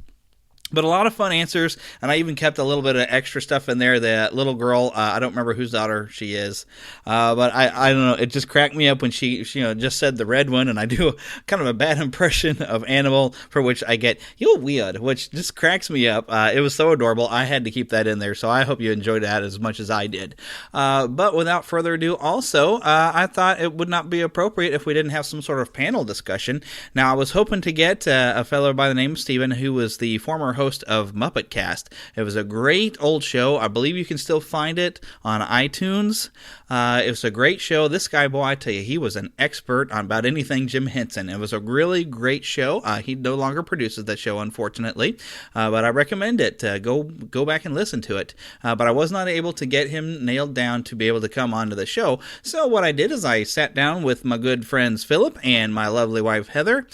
Speaker 1: But a lot of fun answers, and I even kept a little bit of extra stuff in there. The little girl, I don't remember whose daughter she is, but I don't know. It just cracked me up when she just said the red one, and I do kind of a bad impression of Animal, for which I get "you're weird," which just cracks me up. It was so adorable. I had to keep that in there, so I hope you enjoyed that as much as I did. But without further ado, also, I thought it would not be appropriate if we didn't have some sort of panel discussion. Now, I was hoping to get a fellow by the name of Steven, who was the former host of Muppet Cast. It was a great old show. I believe you can still find it on iTunes. It was a great show. This guy, boy, I tell you, he was an expert on about anything Jim Henson. It was a really great show. He no longer produces that show, unfortunately, but I recommend it. Go back and listen to it. But I was not able to get him nailed down to be able to come onto the show. So what I did is I sat down with my good friends Philip and my lovely wife Heather.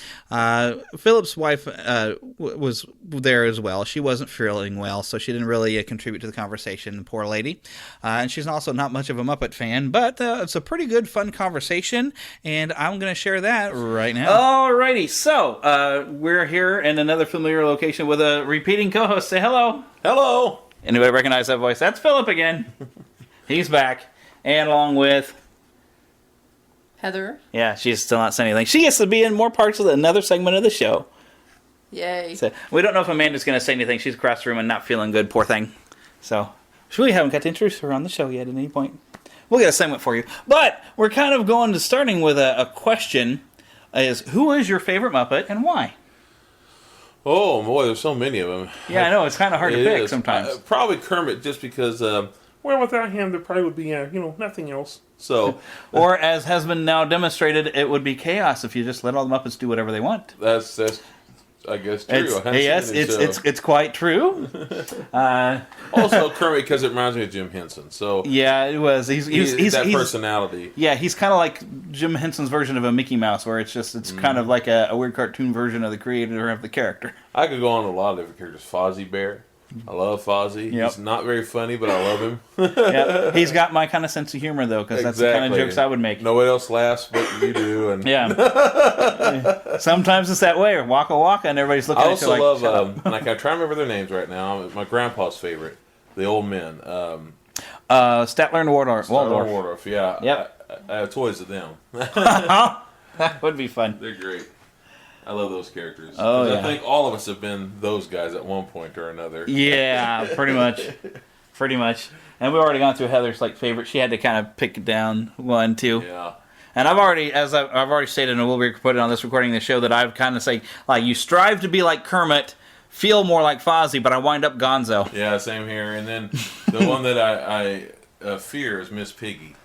Speaker 1: Philip's wife was there as well. She wasn't feeling well, so she didn't really contribute to the conversation, poor lady. And she's also not much of a Muppet fan, but it's a pretty good, fun conversation, and I'm going to share that right now. Alrighty, so we're here in another familiar location with a repeating co-host. Say hello. Hello. Anybody recognize that voice? That's Philip again. He's back, and along with
Speaker 10: Heather.
Speaker 1: Yeah, she's still not saying anything. She gets to be in more parts of another segment of the show.
Speaker 10: Yay.
Speaker 1: So, we don't know if Amanda's going to say anything. She's across the room and not feeling good, poor thing. So, we really haven't got to introduce her on the show yet at any point. We'll get a segment for you. But we're kind of going to starting with a question. Who is your favorite Muppet and why?
Speaker 21: Oh, boy, there's so many of them.
Speaker 1: Yeah, I know. It's kind of hard to pick sometimes.
Speaker 21: Probably Kermit, just because, well, without him, there probably would be, nothing else. So,
Speaker 1: or, as has been now demonstrated, it would be chaos if you just let all the Muppets do whatever they want.
Speaker 21: That's I guess true.
Speaker 1: It's quite true.
Speaker 21: Also, Kermit, because it reminds me of Jim Henson. So
Speaker 1: yeah, it was. He's
Speaker 21: that personality.
Speaker 1: Yeah, he's kind of like Jim Henson's version of a Mickey Mouse, where it's kind of like a weird cartoon version of the creator of the character.
Speaker 21: I could go on a lot of different characters. Fozzie Bear. I love Fozzie. Yep. He's not very funny, but I love him.
Speaker 1: Yep. He's got my kind of sense of humor, though, because that's the kind of jokes I would make.
Speaker 21: Nobody else laughs but you do. And
Speaker 1: yeah. Sometimes it's that way, or Waka Waka, and everybody's looking at you like,
Speaker 21: I also love, and I can try to remember their names right now. My grandpa's favorite, the old men.
Speaker 1: Statler and Waldorf.
Speaker 21: Waldorf, yeah.
Speaker 1: Yep.
Speaker 21: I have toys of them.
Speaker 1: That would be fun.
Speaker 21: They're great. I love those characters.
Speaker 1: Oh, yeah.
Speaker 21: I think all of us have been those guys at one point or another.
Speaker 1: Yeah, pretty much. Pretty much. And we've already gone through Heather's favorite. She had to kind of pick down one, too.
Speaker 21: Yeah.
Speaker 1: And I've already stated, and we'll be putting on this recording of the show, that I've kind of say, you strive to be like Kermit, feel more like Fozzie, but I wind up Gonzo.
Speaker 21: Yeah, same here. And then the one that I fear is Miss Piggy.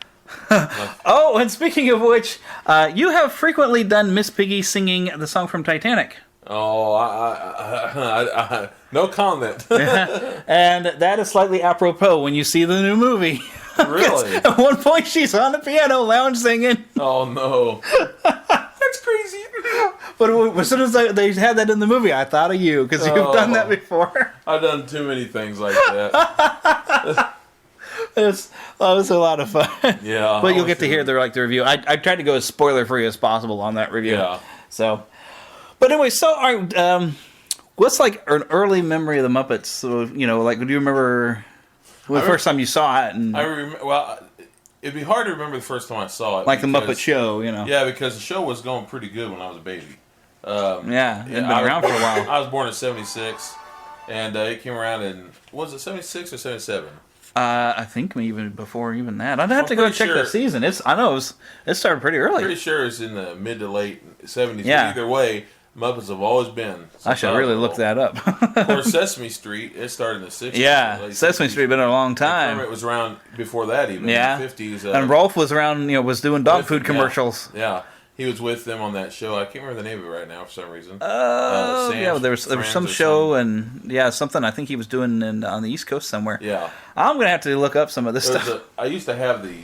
Speaker 1: Oh, and speaking of which, you have frequently done Miss Piggy singing the song from Titanic.
Speaker 21: Oh, I no comment.
Speaker 1: And that is slightly apropos when you see the new movie.
Speaker 21: Really?
Speaker 1: At one point, she's on the piano lounge singing.
Speaker 21: Oh, no. That's crazy.
Speaker 1: But as soon as they had that in the movie, I thought of you, because you've done that before.
Speaker 21: I've done too many things like that.
Speaker 1: It was a lot of fun.
Speaker 21: Yeah.
Speaker 1: But you'll get to hear the review. I tried to go as spoiler-free as possible on that review.
Speaker 21: Yeah.
Speaker 1: So, but anyway, what's an early memory of the Muppets? So, do you remember the first time you saw it? And
Speaker 21: I remember. Well, it'd be hard to remember the first time I saw it.
Speaker 1: Like the Muppet Show,
Speaker 21: Yeah, because the show was going pretty good when I was a baby.
Speaker 1: Yeah, it had been around for a while.
Speaker 21: I was born in '76, and it came around in, was it '76 or '77?
Speaker 1: I think even before even that. I'd have to go check the season. It started pretty early.
Speaker 21: Pretty sure it's in the mid to late '70s.
Speaker 1: Yeah.
Speaker 21: Either way, Muppets have always been.
Speaker 1: I should really look that up.
Speaker 21: Of course, Sesame Street, it started in the '60s.
Speaker 1: Yeah, Sesame Street had been a long time.
Speaker 21: Kermit was around before that even,
Speaker 1: yeah.
Speaker 21: in the '50s.
Speaker 1: And Rolf was around, was doing dog food commercials.
Speaker 21: Yeah. He was with them on that show. I can't remember the name of it right now for some reason.
Speaker 1: There was some show and something I think he was doing on the East Coast somewhere.
Speaker 21: Yeah,
Speaker 1: I'm gonna have to look up some of this stuff.
Speaker 21: I used to have the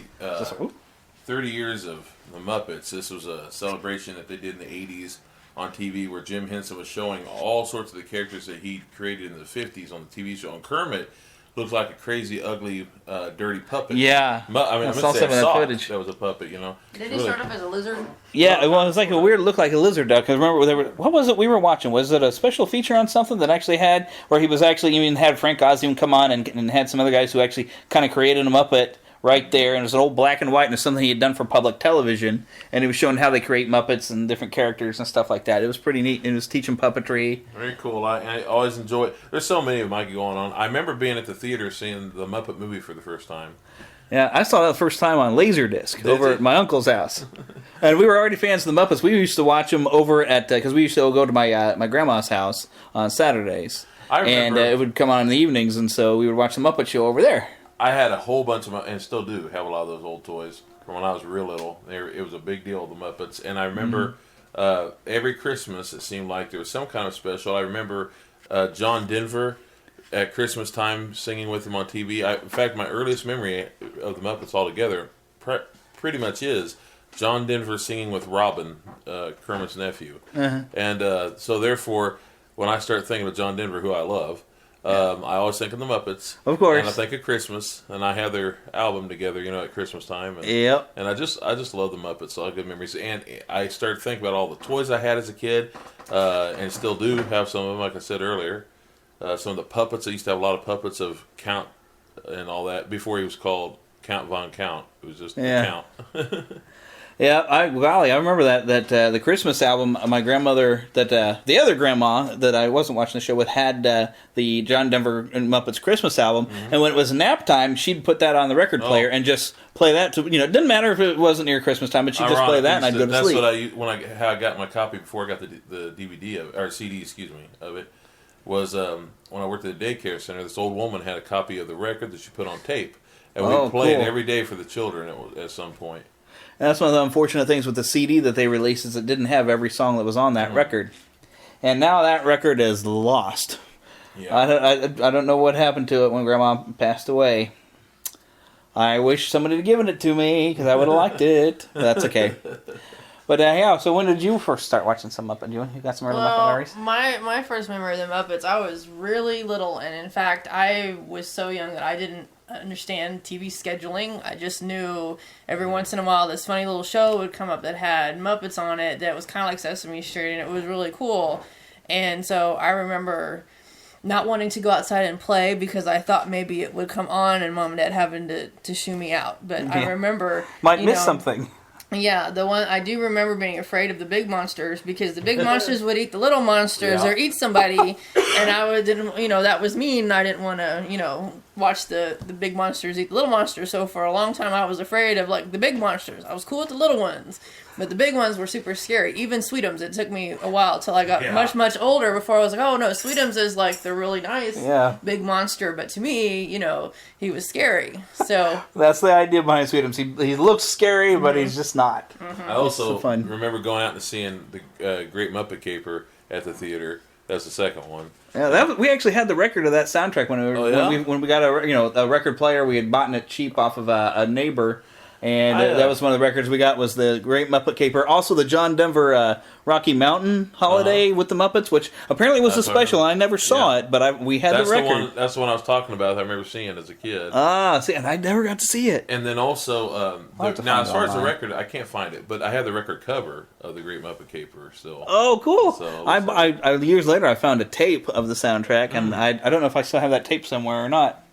Speaker 21: 30 years of the Muppets. This was a celebration that they did in the '80s on TV, where Jim Henson was showing all sorts of the characters that he created in the '50s on the TV show. And Kermit looks like a crazy, ugly, dirty puppet.
Speaker 1: Yeah.
Speaker 21: I
Speaker 1: saw some of that footage.
Speaker 21: That was a puppet, you know.
Speaker 10: Did he start off as a lizard?
Speaker 1: Yeah, well, it was like a weird look like a lizard duck. Because remember, what was it we were watching? Was it a special feature on something that actually had, where he was actually even had Frank Oz even come on and had some other guys who actually kind of created a Muppet right there, and it was an old black and white, and it was something he had done for public television, and he was showing how they create Muppets and different characters and stuff like that. It was pretty neat. It was teaching puppetry.
Speaker 21: Very cool. I always enjoy it. There's so many of them going on. I remember being at the theater seeing the Muppet movie for the first time.
Speaker 1: Yeah, I saw that the first time on Laserdisc over at my uncle's house. And we were already fans of the Muppets. We used to watch them over at, because we used to go to my grandma's house on Saturdays.
Speaker 21: I remember,
Speaker 1: and it would come on in the evenings, and so we would watch the Muppet Show over there.
Speaker 21: I had a whole bunch of, and still do have a lot of those old toys from when I was real little. It was a big deal, the Muppets. And I remember every Christmas it seemed like there was some kind of special. I remember John Denver at Christmas time singing with him on TV. In fact, my earliest memory of the Muppets altogether pretty much is John Denver singing with Robin, Kermit's nephew.
Speaker 1: Uh-huh.
Speaker 21: And so therefore, when I start thinking of John Denver, who I love, I always think of the Muppets.
Speaker 1: Of course.
Speaker 21: And I think of Christmas, and I have their album together, at Christmas time. And,
Speaker 1: yep.
Speaker 21: And I just love the Muppets. All good memories. And I started thinking about all the toys I had as a kid, and still do have some of them, like I said earlier. Some of the puppets. I used to have a lot of puppets of Count and all that before he was called Count Von Count. It was just Count.
Speaker 1: Yeah, I remember that the Christmas album. My grandmother, the other grandma that I wasn't watching the show with, had the John Denver and Muppets Christmas album, and when it was nap time, she'd put that on the record player and just play that. To, it didn't matter if it wasn't near Christmas time, but she'd just play that, and I'd go to sleep.
Speaker 21: That's what how I got my copy before I got the DVD of it, or CD, of it. Was when I worked at the daycare center. This old woman had a copy of the record that she put on tape, and we played every day for the children at some point.
Speaker 1: And that's one of the unfortunate things with the CD that they released is it didn't have every song that was on that record. And now that record is lost. Yeah. I don't know what happened to it when Grandma passed away. I wish somebody had given it to me because I would have liked it. That's okay. But yeah, so when did you first start watching some Muppet? You got some early Muppet memories?
Speaker 10: My first memory of the Muppets, I was really little, and in fact, I was so young that I didn't understand TV scheduling. I just knew every once in a while this funny little show would come up that had Muppets on it that was kind of like Sesame Street, and it was really cool. And so I remember not wanting to go outside and play because I thought maybe it would come on and Mom and Dad having to shoo me out. But I remember...
Speaker 1: Might miss something.
Speaker 10: Yeah, the one I do remember being afraid of the big monsters because the big monsters would eat the little monsters or eat somebody, and I didn't, that was mean. I didn't want to, watch the big monsters eat the little monsters. So for a long time, I was afraid of the big monsters. I was cool with the little ones, but the big ones were super scary. Even Sweetums. It took me a while till I got much older before I was like, oh no, Sweetums is the really nice big monster. But to me, he was scary. So
Speaker 1: that's the idea behind Sweetums. He looks scary, but he's just not.
Speaker 21: I also remember going out and seeing the Great Muppet Caper at the theater. That's the second one.
Speaker 1: Yeah, we actually had the record of that soundtrack when we got a record player. We had bought it cheap off of a neighbor, and that was one of the records we got. Was the Great Muppet Caper, also the John Denver Rocky Mountain Holiday with the Muppets, which apparently was a special. I never saw it, but we had the record.
Speaker 21: That's the one I was talking about. I remember seeing as a kid.
Speaker 1: See, and I never got to see it.
Speaker 21: And then also, now as far as the record, I can't find it, but I have the record cover of the Great Muppet Caper still.
Speaker 1: Oh, cool!
Speaker 21: So
Speaker 1: I years later I found a tape of the soundtrack, and I don't know if I still have that tape somewhere or not.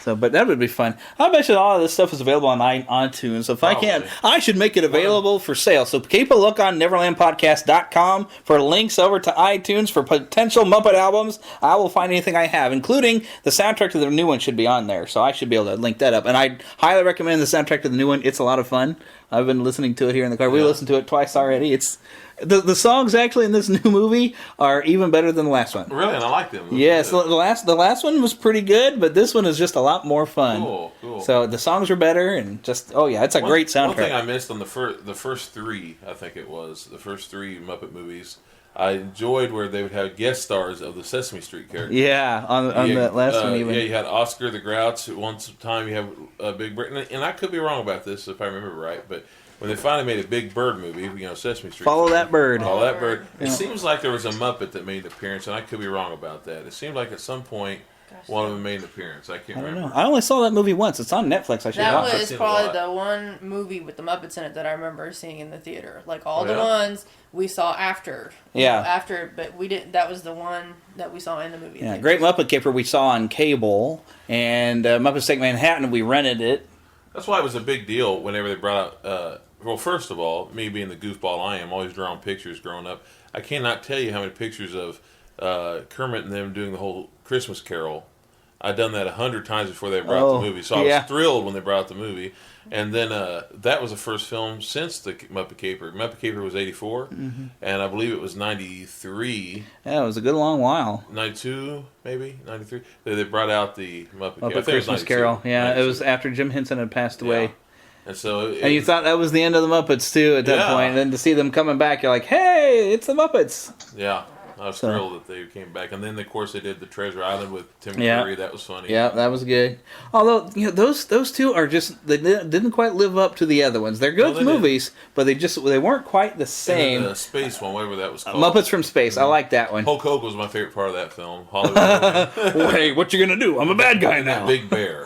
Speaker 1: So, but that would be fun. I bet you all of this stuff is available on iTunes. So if I can't, I should make it available for sale. So keep a look on NeverlandPodcast.com for links over to iTunes for potential Muppet albums. I will find anything I have, including the soundtrack to the new one should be on there. So I should be able to link that up. And I highly recommend the soundtrack to the new one. It's a lot of fun. I've been listening to it here in the car. We listened to it twice already. It's the songs actually in this new movie are even better than the last one.
Speaker 21: Really, and I like them.
Speaker 1: Yes, the last one was pretty good, but this one is just a lot more fun.
Speaker 21: Cool.
Speaker 1: So the songs are better, and it's a great soundtrack.
Speaker 21: One thing I missed on the first three, I think it was the first three Muppet movies. I enjoyed where they would have guest stars of the Sesame Street characters.
Speaker 1: Yeah, on that last one even.
Speaker 21: Yeah, you had Oscar the Grouch. One time you have a Big Bird, and I could be wrong about this if I remember right, but when they finally made a Big Bird movie, Sesame Street.
Speaker 1: Follow that bird.
Speaker 21: Follow that bird. It seems like there was a Muppet that made an appearance, and I could be wrong about that. It seemed like at some point one of them made an appearance. I can't
Speaker 1: I don't
Speaker 21: remember.
Speaker 1: know. I only saw that movie once. It's on Netflix. I should
Speaker 10: That
Speaker 1: watch it.
Speaker 10: was probably the one movie with the Muppets in it that I remember seeing in the theater. Like all the ones we saw after.
Speaker 1: Yeah.
Speaker 10: After, but we didn't. That was the one that we saw in the movie.
Speaker 1: Yeah,
Speaker 10: theater.
Speaker 1: Great Muppet Caper we saw on cable, and Muppets Take Manhattan we rented it.
Speaker 21: That's why it was a big deal whenever they brought out. Well, first of all, me being the goofball I am, always drawing pictures growing up. I cannot tell you how many pictures of Kermit and them doing the whole Christmas Carol. I'd done that 100 times before they brought out the movie, so I was thrilled when they brought out the movie. And then that was the first film since the Muppet Caper. Muppet Caper was 84, and I believe it was 93.
Speaker 1: Yeah, it was a good long while.
Speaker 21: 92, maybe 93. They brought out the Muppet Caper.
Speaker 1: Muppet Christmas Carol. Yeah, 92. It was after Jim Henson had passed away.
Speaker 21: And so,
Speaker 1: and you thought that was the end of the Muppets too at that point. And then to see them coming back, you're like, "Hey, it's the Muppets!"
Speaker 21: Yeah, I was thrilled that they came back. And then, of course, they did the Treasure Island with Tim Curry. That was funny.
Speaker 1: Yeah, that was good. Although those two are just they didn't quite live up to the other ones. They're good movies, but they weren't quite the same.
Speaker 21: And the space one, whatever that was called.
Speaker 1: Muppets from Space. I like that one.
Speaker 21: Hulk Hogan was my favorite part of that film. Hollywood.
Speaker 1: Hey, what you gonna do? I'm a bad guy now.
Speaker 21: That big bear.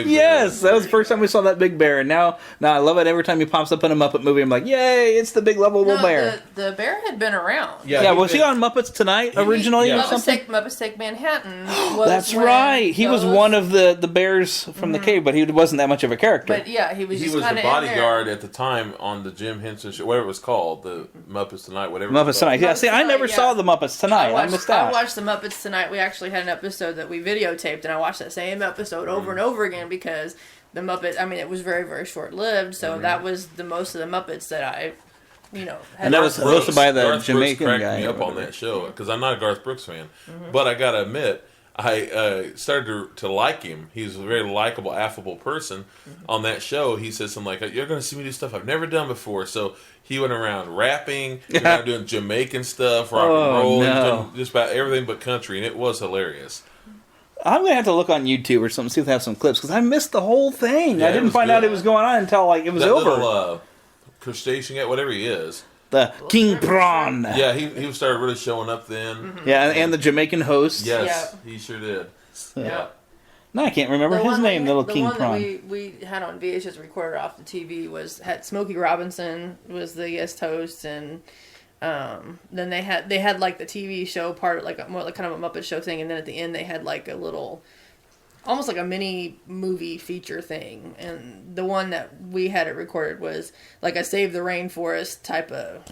Speaker 1: Yes, that was the first time we saw that big bear, and now I love it every time he pops up in a Muppet movie. I'm like, yay, it's the big lovable bear.
Speaker 10: The bear had been around.
Speaker 1: Yeah, was he on Muppets Tonight originally or something?
Speaker 10: Muppets Take Manhattan. Was
Speaker 1: That's right. He was one of the bears from the cave, but he wasn't that much of a character.
Speaker 10: But yeah, he was
Speaker 21: the bodyguard at the time on the Jim Henson show, whatever it was called, the Muppets Tonight, whatever.
Speaker 1: Muppets Tonight. Yeah, see, I never saw the Muppets Tonight. I missed out.
Speaker 10: I watched the Muppets Tonight. We actually had an episode that we videotaped, and I watched that same episode over and over again because the Muppets, I mean, it was very, very short-lived, so that was the most of the Muppets that I, had.
Speaker 1: And that was hosted by the
Speaker 21: Garth
Speaker 1: Jamaican
Speaker 21: Brooks
Speaker 1: guy.
Speaker 21: Me up on that show because I'm not a Garth Brooks fan, but I gotta admit, I started to like him. He's a very likable, affable person. On that show, he said something like, "You're gonna see me do stuff I've never done before." So he went around rapping, doing Jamaican stuff, rock and roll, doing just about everything but country, and it was hilarious.
Speaker 1: I'm gonna have to look on YouTube or something, see if they have some clips, because I missed the whole thing. I didn't find out it was going on until it was over.
Speaker 21: Little, crustacean guy, whatever he is,
Speaker 1: the King Prawn.
Speaker 21: Yeah, he started really showing up then.
Speaker 1: Yeah, and the Jamaican host.
Speaker 21: Yes, he sure did. Yeah.
Speaker 1: No, I can't remember his name. Little King Prawn.
Speaker 10: The one that we had on VHS recorded off the TV had Smokey Robinson was the guest host, and then they had like the TV show part, like more like kind of a Muppet Show thing, and then at the end they had like a little, almost like a mini movie feature thing. And the one that we had it recorded was like a Save the Rainforest type of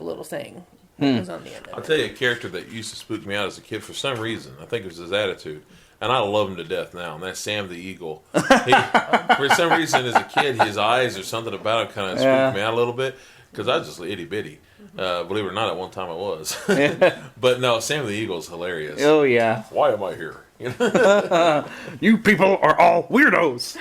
Speaker 10: little thing. Was on the end of
Speaker 21: I'll tell you a character that used to spook me out as a kid for some reason. I think it was his attitude. And I love him to death now, and that's Sam the Eagle. For some reason, as a kid, his eyes or something about him kind of spooked me out a little bit, because I was just itty bitty. Believe it or not, at one time I was. But no, Sam the Eagle is hilarious.
Speaker 1: Oh, yeah.
Speaker 21: Why am I here?
Speaker 1: You people are all weirdos.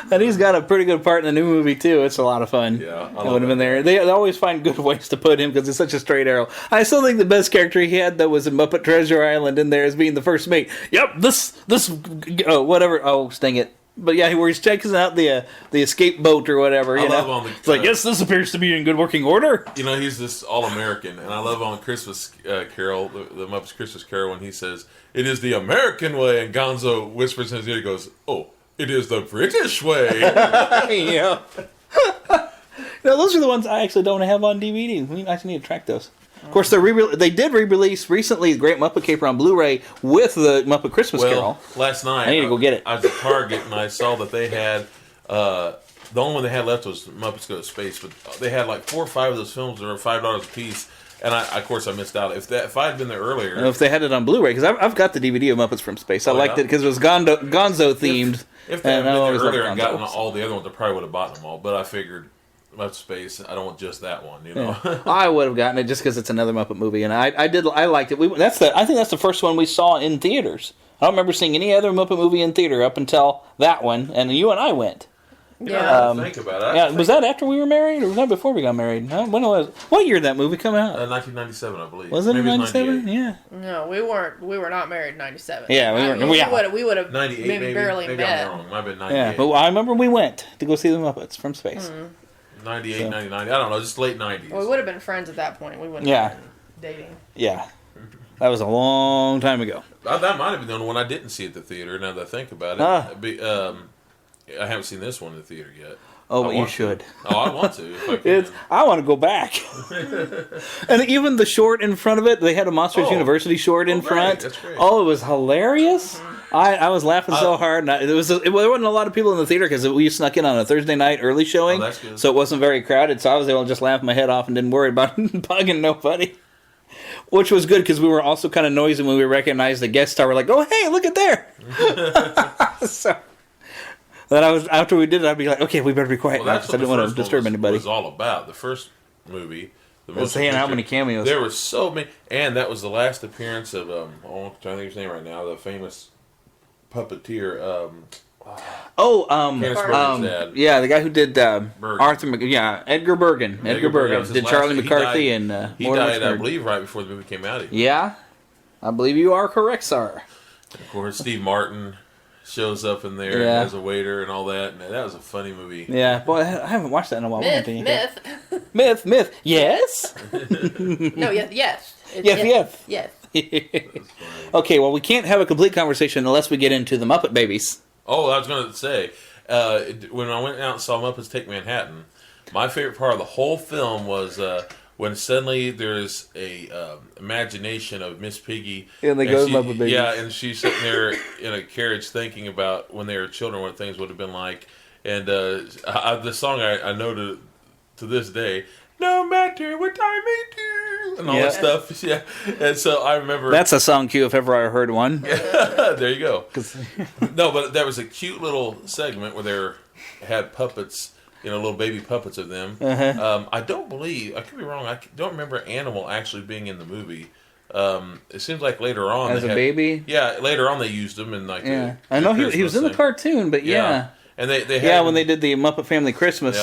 Speaker 1: And he's got a pretty good part in the new movie, too. It's a lot of fun.
Speaker 21: Yeah,
Speaker 1: I would have been there. They always find good ways to put him because it's such a straight arrow. I still think the best character he had, though, was in Muppet Treasure Island in there as being the first mate. Yep, this, whatever. Oh, sting it. But yeah, where he's checking out the escape boat or whatever. It's like, yes, this appears to be in good working order.
Speaker 21: He's this all-American, and I love on Christmas Carol, the Muppets Christmas Carol, when he says, "It is the American way," and Gonzo whispers in his ear, he goes, "Oh, it is the British way."
Speaker 1: Yeah. Those are the ones I actually don't have on DVD. We actually need to track those. Of course, they did re-release recently the Great Muppet Caper on Blu-ray with the Muppet Christmas Carol.
Speaker 21: Last night
Speaker 1: I need to go get it.
Speaker 21: I was at Target and I saw that they had the only one they had left was Muppets Go to Space, but they had like 4 or 5 of those films that were $5 a piece. And of course, I missed out. If I had been there earlier,
Speaker 1: if they had it on Blu-ray, because I've got the DVD of Muppets from Space. I liked it because it was Gonzo themed.
Speaker 21: If they had been there earlier and gotten all the other ones, I probably would have bought them all. But I figured, Muppet Space, I don't want just that one.
Speaker 1: Yeah. I would have gotten it just because it's another Muppet movie, and I liked it. I think that's the first one we saw in theaters. I don't remember seeing any other Muppet movie in theater up until that one, and you and I went.
Speaker 21: Yeah, think about it.
Speaker 1: Was that after we were married, or was that before we got married? What year did that movie come out?
Speaker 21: 1997, I believe.
Speaker 1: Was it 97? Yeah.
Speaker 10: No, we weren't. We were not married in 97.
Speaker 1: Yeah, we weren't.
Speaker 10: We would have maybe barely met.
Speaker 21: I'm wrong. Might have been 98.
Speaker 1: Yeah, but I remember we went to go see the Muppets from Space.
Speaker 21: 98, 99. I don't know, just late 90s.
Speaker 10: Well, we would have been friends at that point. We wouldn't have been dating.
Speaker 1: Yeah. That was a long time ago.
Speaker 21: That might have been the only one I didn't see at the theater. Now that I think about it, I haven't seen this one in the theater yet.
Speaker 1: Oh, but you should.
Speaker 21: I want to. If I can.
Speaker 1: I want to go back. And even the short in front of it, they had a Monsters University short in front.
Speaker 21: That's great.
Speaker 1: Oh, it was hilarious. I was laughing so hard. And there wasn't a lot of people in the theater because we snuck in on a Thursday night early showing.
Speaker 21: Oh, that's good.
Speaker 1: So it wasn't very crowded. So I was able to just laugh my head off and didn't worry about bugging nobody. Which was good because we were also kind of noisy when we recognized the guest star. We're like, oh, hey, look at there. So then after we did it, I'd be like, okay, we better be quiet now because I didn't want to disturb anybody.
Speaker 21: It was all about the first movie.
Speaker 1: Saying how many cameos.
Speaker 21: There were so many. And that was the last appearance of, I'm trying to think of his name right now, the famous puppeteer.
Speaker 1: Yeah, the guy who did Edgar Bergen. Edgar Bergen did Charlie McCarthy and
Speaker 21: he died, I believe, right before the movie came out.
Speaker 1: Yeah, I believe you are correct, sir.
Speaker 21: And of course, Steve Martin shows up in there as a waiter and all that. And that was a funny movie.
Speaker 1: Yeah, boy, I haven't watched that in a while.
Speaker 10: Myth.
Speaker 1: Yes.
Speaker 10: No, yes.
Speaker 1: Yes. Okay, well, we can't have a complete conversation unless we get into the Muppet Babies.
Speaker 21: Oh, I was going to say, when I went out and saw Muppets Take Manhattan, my favorite part of the whole film was when suddenly there's a imagination of Miss Piggy.
Speaker 1: And they go to Muppet Babies.
Speaker 21: Yeah, and she's sitting there in a carriage thinking about when they were children, what things would have been like. And the song I know to this day, no matter what I may do, and all that stuff. Yeah, and so I remember
Speaker 1: that's a song cue if ever I heard one.
Speaker 21: There you go. No, but there was a cute little segment where they had puppets, little baby puppets of them. I don't believe, I could be wrong, I don't remember Animal actually being in the movie. It seems like later on
Speaker 1: as a baby.
Speaker 21: Yeah, later on they used them in like.
Speaker 1: Yeah, I know he was in the cartoon, but yeah.
Speaker 21: And they had
Speaker 1: when they did the Muppet Family Christmas.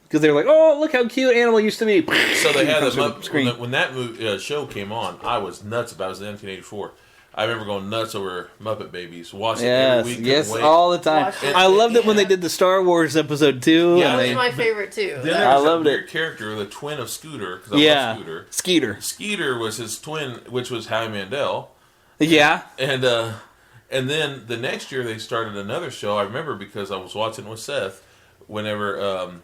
Speaker 1: Because they were like, oh, look how cute Animal used to be.
Speaker 21: So they had when that show came on, I was nuts about it. It was in 1984. I remember going nuts over Muppet Babies, watching it every week.
Speaker 1: Yes, all the time. I loved it when they did the Star Wars episode too.
Speaker 10: Yeah, that was my favorite too.
Speaker 21: Then there was a weird character, the twin of Scooter. Because I love Scooter.
Speaker 1: Skeeter.
Speaker 21: Skeeter was his twin, which was Howie Mandel.
Speaker 1: Yeah.
Speaker 21: And then the next year they started another show. I remember because I was watching with Seth whenever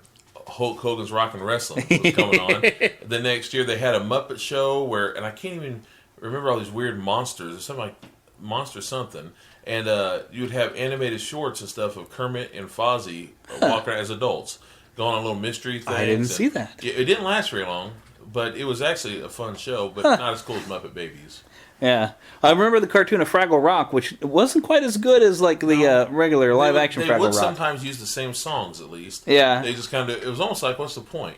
Speaker 21: Hulk Hogan's Rockin' Wrestling was coming on. The next year they had a Muppet show and I can't even remember all these weird monsters. Or something like Monster something. And you would have animated shorts and stuff of Kermit and Fozzie walking around as adults, going on little mystery things.
Speaker 1: I didn't see that.
Speaker 21: It didn't last very long, but it was actually a fun show, but not as cool as Muppet Babies.
Speaker 1: Yeah, I remember the cartoon of Fraggle Rock, which wasn't quite as good as like the regular live-action Fraggle Rock. They would
Speaker 21: sometimes use the same songs, at least.
Speaker 1: Yeah,
Speaker 21: they just kind of. It was almost like, what's the point?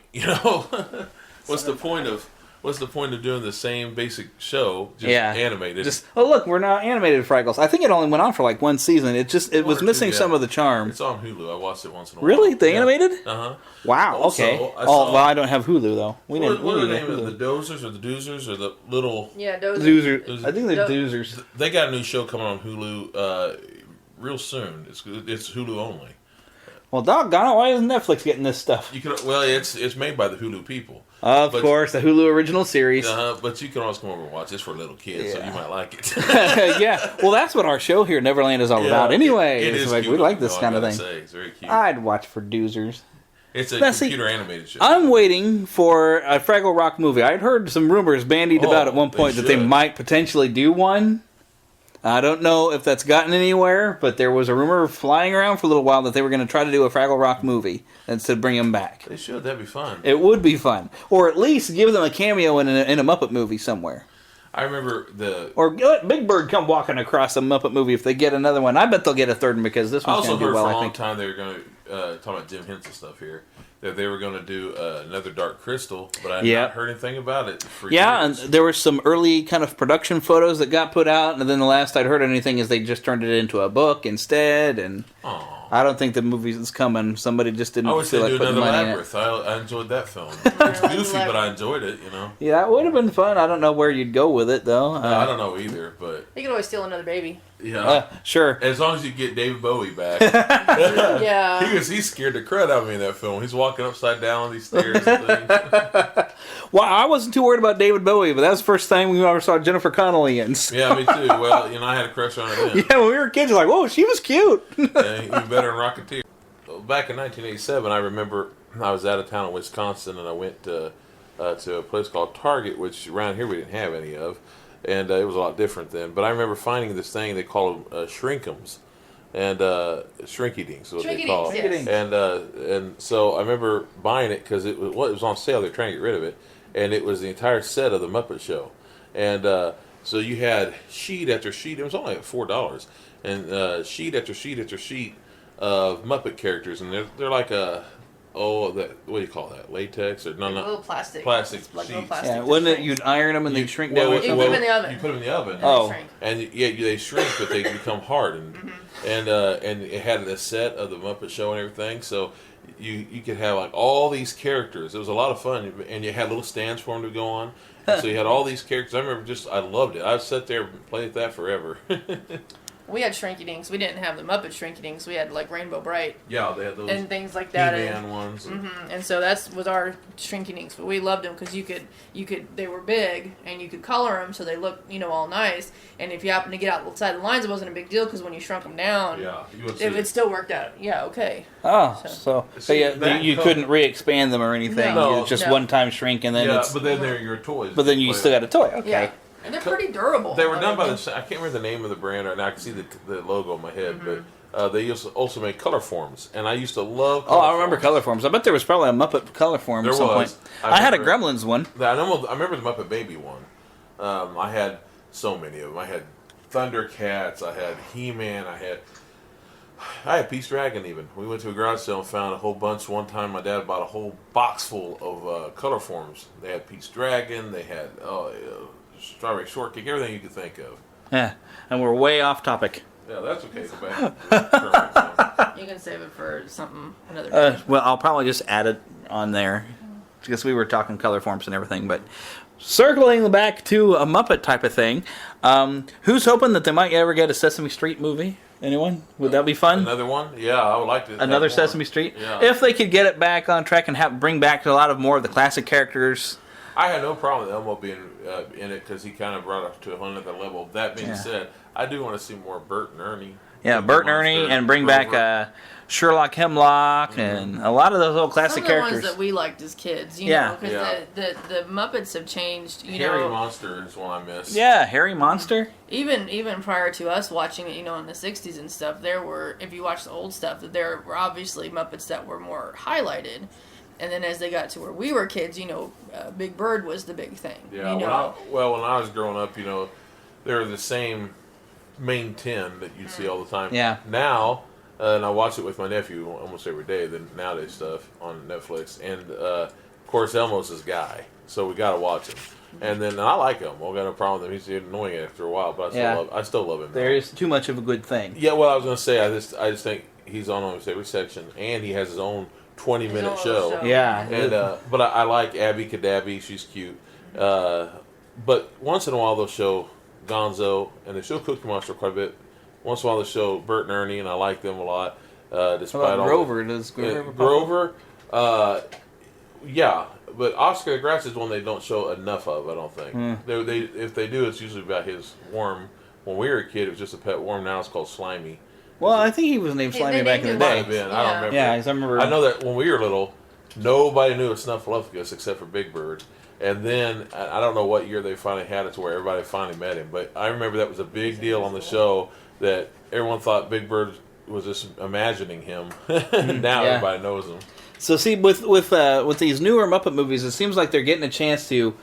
Speaker 21: What's the point of doing the same basic show, just animated?
Speaker 1: Look, we're now animated Fraggles. I think it only went on for like one season. It was missing some of the charm.
Speaker 21: It's on Hulu. I watched it once in a while.
Speaker 1: Really, the animated?
Speaker 21: Wow.
Speaker 1: Also, okay. I don't have Hulu though.
Speaker 21: What are the name of the Dozers or the Doozers or the little?
Speaker 10: Yeah, Dozers.
Speaker 1: Doozers. I think they're Doozers.
Speaker 21: They got a new show coming on Hulu real soon. It's Hulu only.
Speaker 1: Well, doggone it! Why isn't Netflix getting this stuff?
Speaker 21: It's made by the Hulu people.
Speaker 1: Of course, the Hulu original series.
Speaker 21: But you can always come over and watch this for little kids, so you might like it.
Speaker 1: Yeah, well, that's what our show here, Neverland, is all about. Anyway,
Speaker 21: it is
Speaker 1: like we like this kind of thing.
Speaker 21: It's very cute.
Speaker 1: I'd watch for Doozers.
Speaker 21: It's a computer animated show.
Speaker 1: I'm waiting for a Fraggle Rock movie. I'd heard some rumors bandied about at one point that they might potentially do one. I don't know if that's gotten anywhere, but there was a rumor flying around for a little while that they were going to try to do a Fraggle Rock movie instead of bring him back.
Speaker 21: They should. That'd be fun.
Speaker 1: It would be fun. Or at least give them a cameo in a Muppet movie somewhere.
Speaker 21: I remember
Speaker 1: Or let Big Bird come walking across a Muppet movie if they get another one. I bet they'll get a third one because this one's going to do well, I think.
Speaker 21: I also heard for a long time they were going to, talking about Jim Henson stuff here, that they were going to do another Dark Crystal, but I had not heard anything about it for years.
Speaker 1: And there were some early kind of production photos that got put out, and then the last I'd heard anything is they just turned it into a book instead, and I don't think the movie is coming. Somebody just didn't feel like putting money in it.
Speaker 21: I enjoyed that film. It's goofy, but I enjoyed it,
Speaker 1: Yeah, it would have been fun. I don't know where you'd go with it, though.
Speaker 21: I don't know either, but...
Speaker 10: You could always steal another baby.
Speaker 21: Yeah.
Speaker 1: Sure.
Speaker 21: As long as you get David Bowie back.
Speaker 10: Yeah.
Speaker 21: He Because he scared the crud out of me in that film. He's walking upside down on these stairs and things.
Speaker 1: Well, I wasn't too worried about David Bowie, but that was the first time we ever saw Jennifer Connelly in.
Speaker 21: Yeah, me too. Well, I had a crush on her then.
Speaker 1: Yeah, when we were kids, like, whoa, she was cute.
Speaker 21: Even better than Rocketeer. Back in 1987, I remember I was out of town in Wisconsin, and I went to a place called Target, which around here we didn't have any of, and it was a lot different then. But I remember finding this thing, they call them shrinkums, and shrinky-dinks is what they call it.
Speaker 10: Yes.
Speaker 21: And so I remember buying it because it was on sale. They were trying to get rid of it, and it was the entire set of the Muppet Show. And so you had sheet after sheet. It was only like $4, and sheet after sheet after sheet of Muppet characters, and they're like what do you call that? Latex or no?
Speaker 10: Little plastic.
Speaker 21: Plastic
Speaker 10: Like
Speaker 21: sheets.
Speaker 10: little plastic.
Speaker 1: Yeah, wouldn't it? You'd iron them and they'd shrink down.
Speaker 10: You put them in the oven.
Speaker 21: You put them in the oven.
Speaker 1: Oh.
Speaker 21: And they shrink, but they become hard, and it had a set of the Muppet Show and everything. So you could have like all these characters. It was a lot of fun, and you had little stands for them to go on. And so you had all these characters. I remember I loved it. I'd sit there and play with that forever.
Speaker 10: We had Shrinky-Dinks. We didn't have the Muppet Shrinky-Dinks. We had like Rainbow Bright.
Speaker 21: Yeah, they had those
Speaker 10: and things like that.
Speaker 21: He-Man ones.
Speaker 10: And so that was our Shrinky-Dinks. But we loved them because you could. They were big and you could color them so they looked all nice. And if you happened to get outside the lines, it wasn't a big deal because when you shrunk them down, it still worked out. Yeah, okay.
Speaker 1: Oh, so you couldn't re-expand them or anything.
Speaker 10: No,
Speaker 1: it was just one time shrink and then
Speaker 21: but then they're your toys.
Speaker 1: But then you still got a toy. Okay.
Speaker 10: Yeah. And they're pretty durable.
Speaker 21: They were done by I can't remember the name of the brand right now. I can see the logo in my head, but they used to also make color forms, and I used to love.
Speaker 1: I remember color forms. I bet there was probably a Muppet color form at some point. I had a Gremlins one.
Speaker 21: I remember the Muppet Baby one. I had so many of them. I had Thundercats. I had He-Man. I had Peace Dragon even. We went to a garage sale and found a whole bunch. One time my dad bought a whole box full of color forms. They had Peace Dragon. They had Strawberry Shortcake. Everything you could think of.
Speaker 1: Yeah, and we're way off topic.
Speaker 21: Yeah, that's okay. Go back.
Speaker 10: You can save it for another day.
Speaker 1: Well, I'll probably just add it on there because we were talking color forms and everything. But circling back to a Muppet type of thing, who's hoping that they might ever get a Sesame Street movie? Anyone? Would that be fun?
Speaker 21: Another one? Yeah, I would like to.
Speaker 1: Another Sesame Street?
Speaker 21: Yeah.
Speaker 1: If they could get it back on track and bring back a lot of more of the classic characters.
Speaker 21: I had no problem with Elmo being in it because he kind of brought it to a whole other level. That being said, I do want to see more Bert and Ernie.
Speaker 1: Yeah, Bert and Ernie, and bring back Sherlock Hemlock and a lot of those old classic characters.
Speaker 10: Some of the ones that we liked as kids, know, because the Muppets have changed.
Speaker 21: Harry Monster is one I miss.
Speaker 1: Yeah, Harry Monster.
Speaker 10: Even prior to us watching it, in the '60s and stuff, there were, if you watch the old stuff, that there were obviously Muppets that were more highlighted. And then as they got to where we were kids, Big Bird was the big thing.
Speaker 21: Yeah, when I was growing up, they were the same main 10 that you see all the time.
Speaker 1: Yeah.
Speaker 21: Now, and I watch it with my nephew almost every day, the nowadays stuff on Netflix. And, of course, Elmo's his guy, so we got to watch him. And then I like him. I got no problem with him. He's annoying after a while, but I still love him.
Speaker 1: There is too much of a good thing.
Speaker 21: Yeah, well, I was going to say, I just think he's on almost every section, and he has his own 20-minute show.
Speaker 1: Yeah.
Speaker 21: And but I like Abby Cadabby. She's cute. But once in a while they'll show Gonzo, and they show Cookie Monster quite a bit. Once in a while they show Bert and Ernie, and I like them a lot. Despite all
Speaker 1: Grover? Does Grover?
Speaker 21: Grover, yeah. But Oscar the Grouch is one they don't show enough of, I don't think. If they do, it's usually about his worm. When we were a kid, it was just a pet worm. Now it's called Slimy.
Speaker 1: Well, I think he was named Slimy back in the day.
Speaker 21: I don't remember.
Speaker 1: Yeah, I remember.
Speaker 21: I know that when we were little, nobody knew a Snuffleupagus except for Big Bird. And then, I don't know what year they finally had it to where everybody finally met him. But I remember that was a big deal on the show that everyone thought Big Bird was just imagining him. Now everybody knows him.
Speaker 1: So see, with these newer Muppet movies, it seems like they're getting a chance to,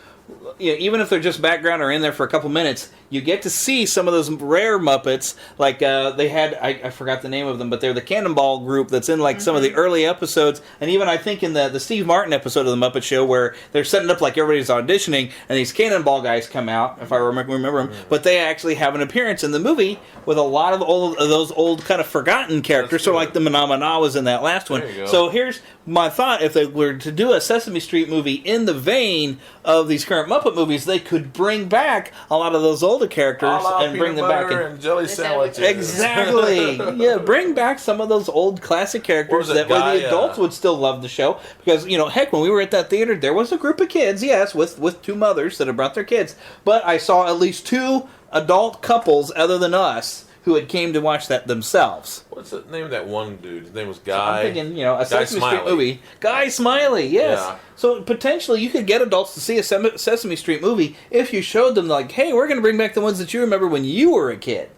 Speaker 1: even if they're just background or in there for a couple minutes, you get to see some of those rare Muppets. Like they had, I forgot the name of them, but they're the Cannonball group that's in like some of the early episodes, and even I think in the Steve Martin episode of the Muppet Show where they're setting up like everybody's auditioning, and these Cannonball guys come out, if I remember them, but they actually have an appearance in the movie with a lot of those old kind of forgotten characters. So like the Mana was in that last one. So here's my thought: if they were to do a Sesame Street movie in the vein of these current current Muppet movies, they could bring back a lot of those older characters and bring them back.
Speaker 21: And jelly sandwiches.
Speaker 1: Exactly. Yeah, bring back some of those old classic characters that way the adults would still love the show. Because, heck, when we were at that theater, there was a group of kids, yes, with two mothers that had brought their kids. But I saw at least two adult couples other than us who had came to watch that themselves.
Speaker 21: What's the name of that one dude? His name was Guy.
Speaker 1: So I'm thinking, a Sesame Street movie. Guy Smiley, yes. Yeah. So potentially you could get adults to see a Sesame Street movie if you showed them, like, hey, we're going to bring back the ones that you remember when you were a kid.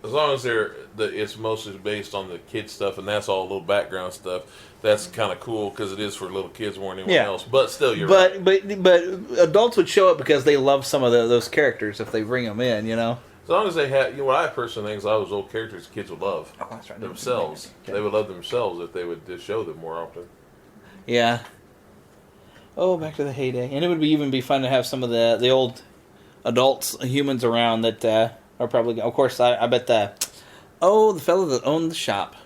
Speaker 21: As long as it's mostly based on the kid stuff, and that's all little background stuff. That's kind of cool because it is for little kids more than anyone else. But still, you're right.
Speaker 1: But adults would show up because they love some of those characters if they bring them in,
Speaker 21: As long as they have, what I personally think is all those old characters kids would love themselves. Okay. They would love themselves if they would just show them more often.
Speaker 1: Yeah. Oh, back to the heyday. And it would even be fun to have some of the old adults, humans around that are probably, of course, I bet the fellow that owned the shop.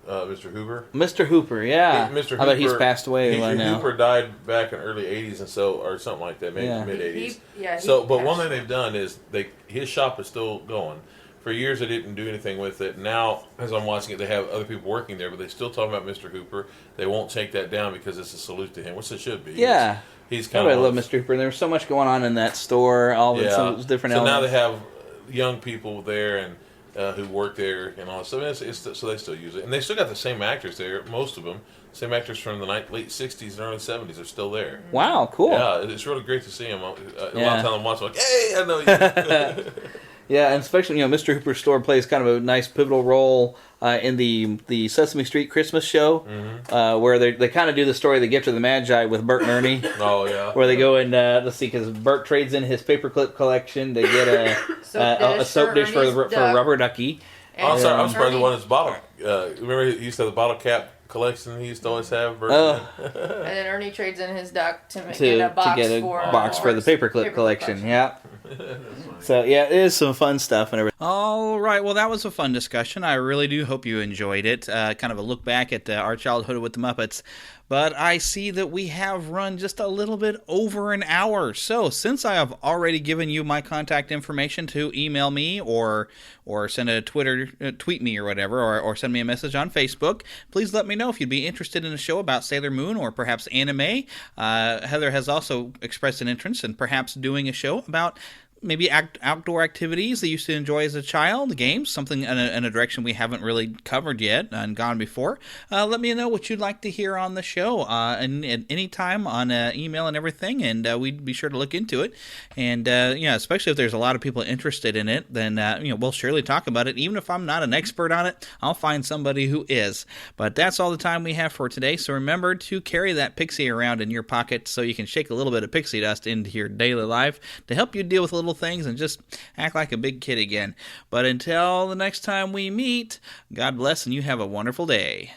Speaker 21: Mr. Hooper?
Speaker 1: Mr. Hooper, yeah.
Speaker 21: Mr. Hooper,
Speaker 1: I bet he's passed away by now.
Speaker 21: Hooper died back in early 80s or something like that, maybe mid 80s. But one thing they've done is his shop is still going. For years they didn't do anything with it. Now, as I'm watching it, they have other people working there, but they still talk about Mr. Hooper. They won't take that down because it's a salute to him, which it should be.
Speaker 1: Yeah.
Speaker 21: He's kind of.
Speaker 1: I love Mr. Hooper. There's so much going on in that store, all the different elements.
Speaker 21: So now they have young people there and who work there and all that stuff. So they still use it. And they still got the same actors there, most of them. Same actors from the late 60s and early 70s are still there.
Speaker 1: Wow, cool.
Speaker 21: Yeah, it's really great to see them. A lot of times I'm watching, like, hey, I know you.
Speaker 1: Yeah, and especially, Mr. Hooper's store plays kind of a nice pivotal role in the Sesame Street Christmas show, where they kind of do the story of the Gift of the Magi with Bert and Ernie.
Speaker 21: Oh, yeah.
Speaker 1: Where they go and, let's see, because Bert trades in his paperclip collection to get a soap dish for a rubber ducky.
Speaker 21: I'm sorry, I'm surprised the one that's bottle. Remember, he used to have the bottle cap collection he used to always have.
Speaker 10: And then Ernie trades in his duck to get a box
Speaker 1: for the paperclip collection. Yeah. So, yeah, it is some fun stuff and everything. All right, well, that was a fun discussion. I really do hope you enjoyed it. Kind of a look back at our childhood with the Muppets. But I see that we have run just a little bit over an hour. So, since I have already given you my contact information to email me or send a tweet me or whatever, or send me a message on Facebook, please let me know if you'd be interested in a show about Sailor Moon or perhaps anime. Heather has also expressed an interest in perhaps doing a show about maybe outdoor activities that you used to enjoy as a child, games, something in a direction we haven't really covered yet and gone before. Let me know what you'd like to hear on the show and at any time on email and everything, and we'd be sure to look into it. And especially if there's a lot of people interested in it, then we'll surely talk about it. Even if I'm not an expert on it, I'll find somebody who is. But that's all the time we have for today. So remember to carry that pixie around in your pocket so you can shake a little bit of pixie dust into your daily life to help you deal with little things and just act like a big kid again. But until the next time we meet, God bless and you have a wonderful day.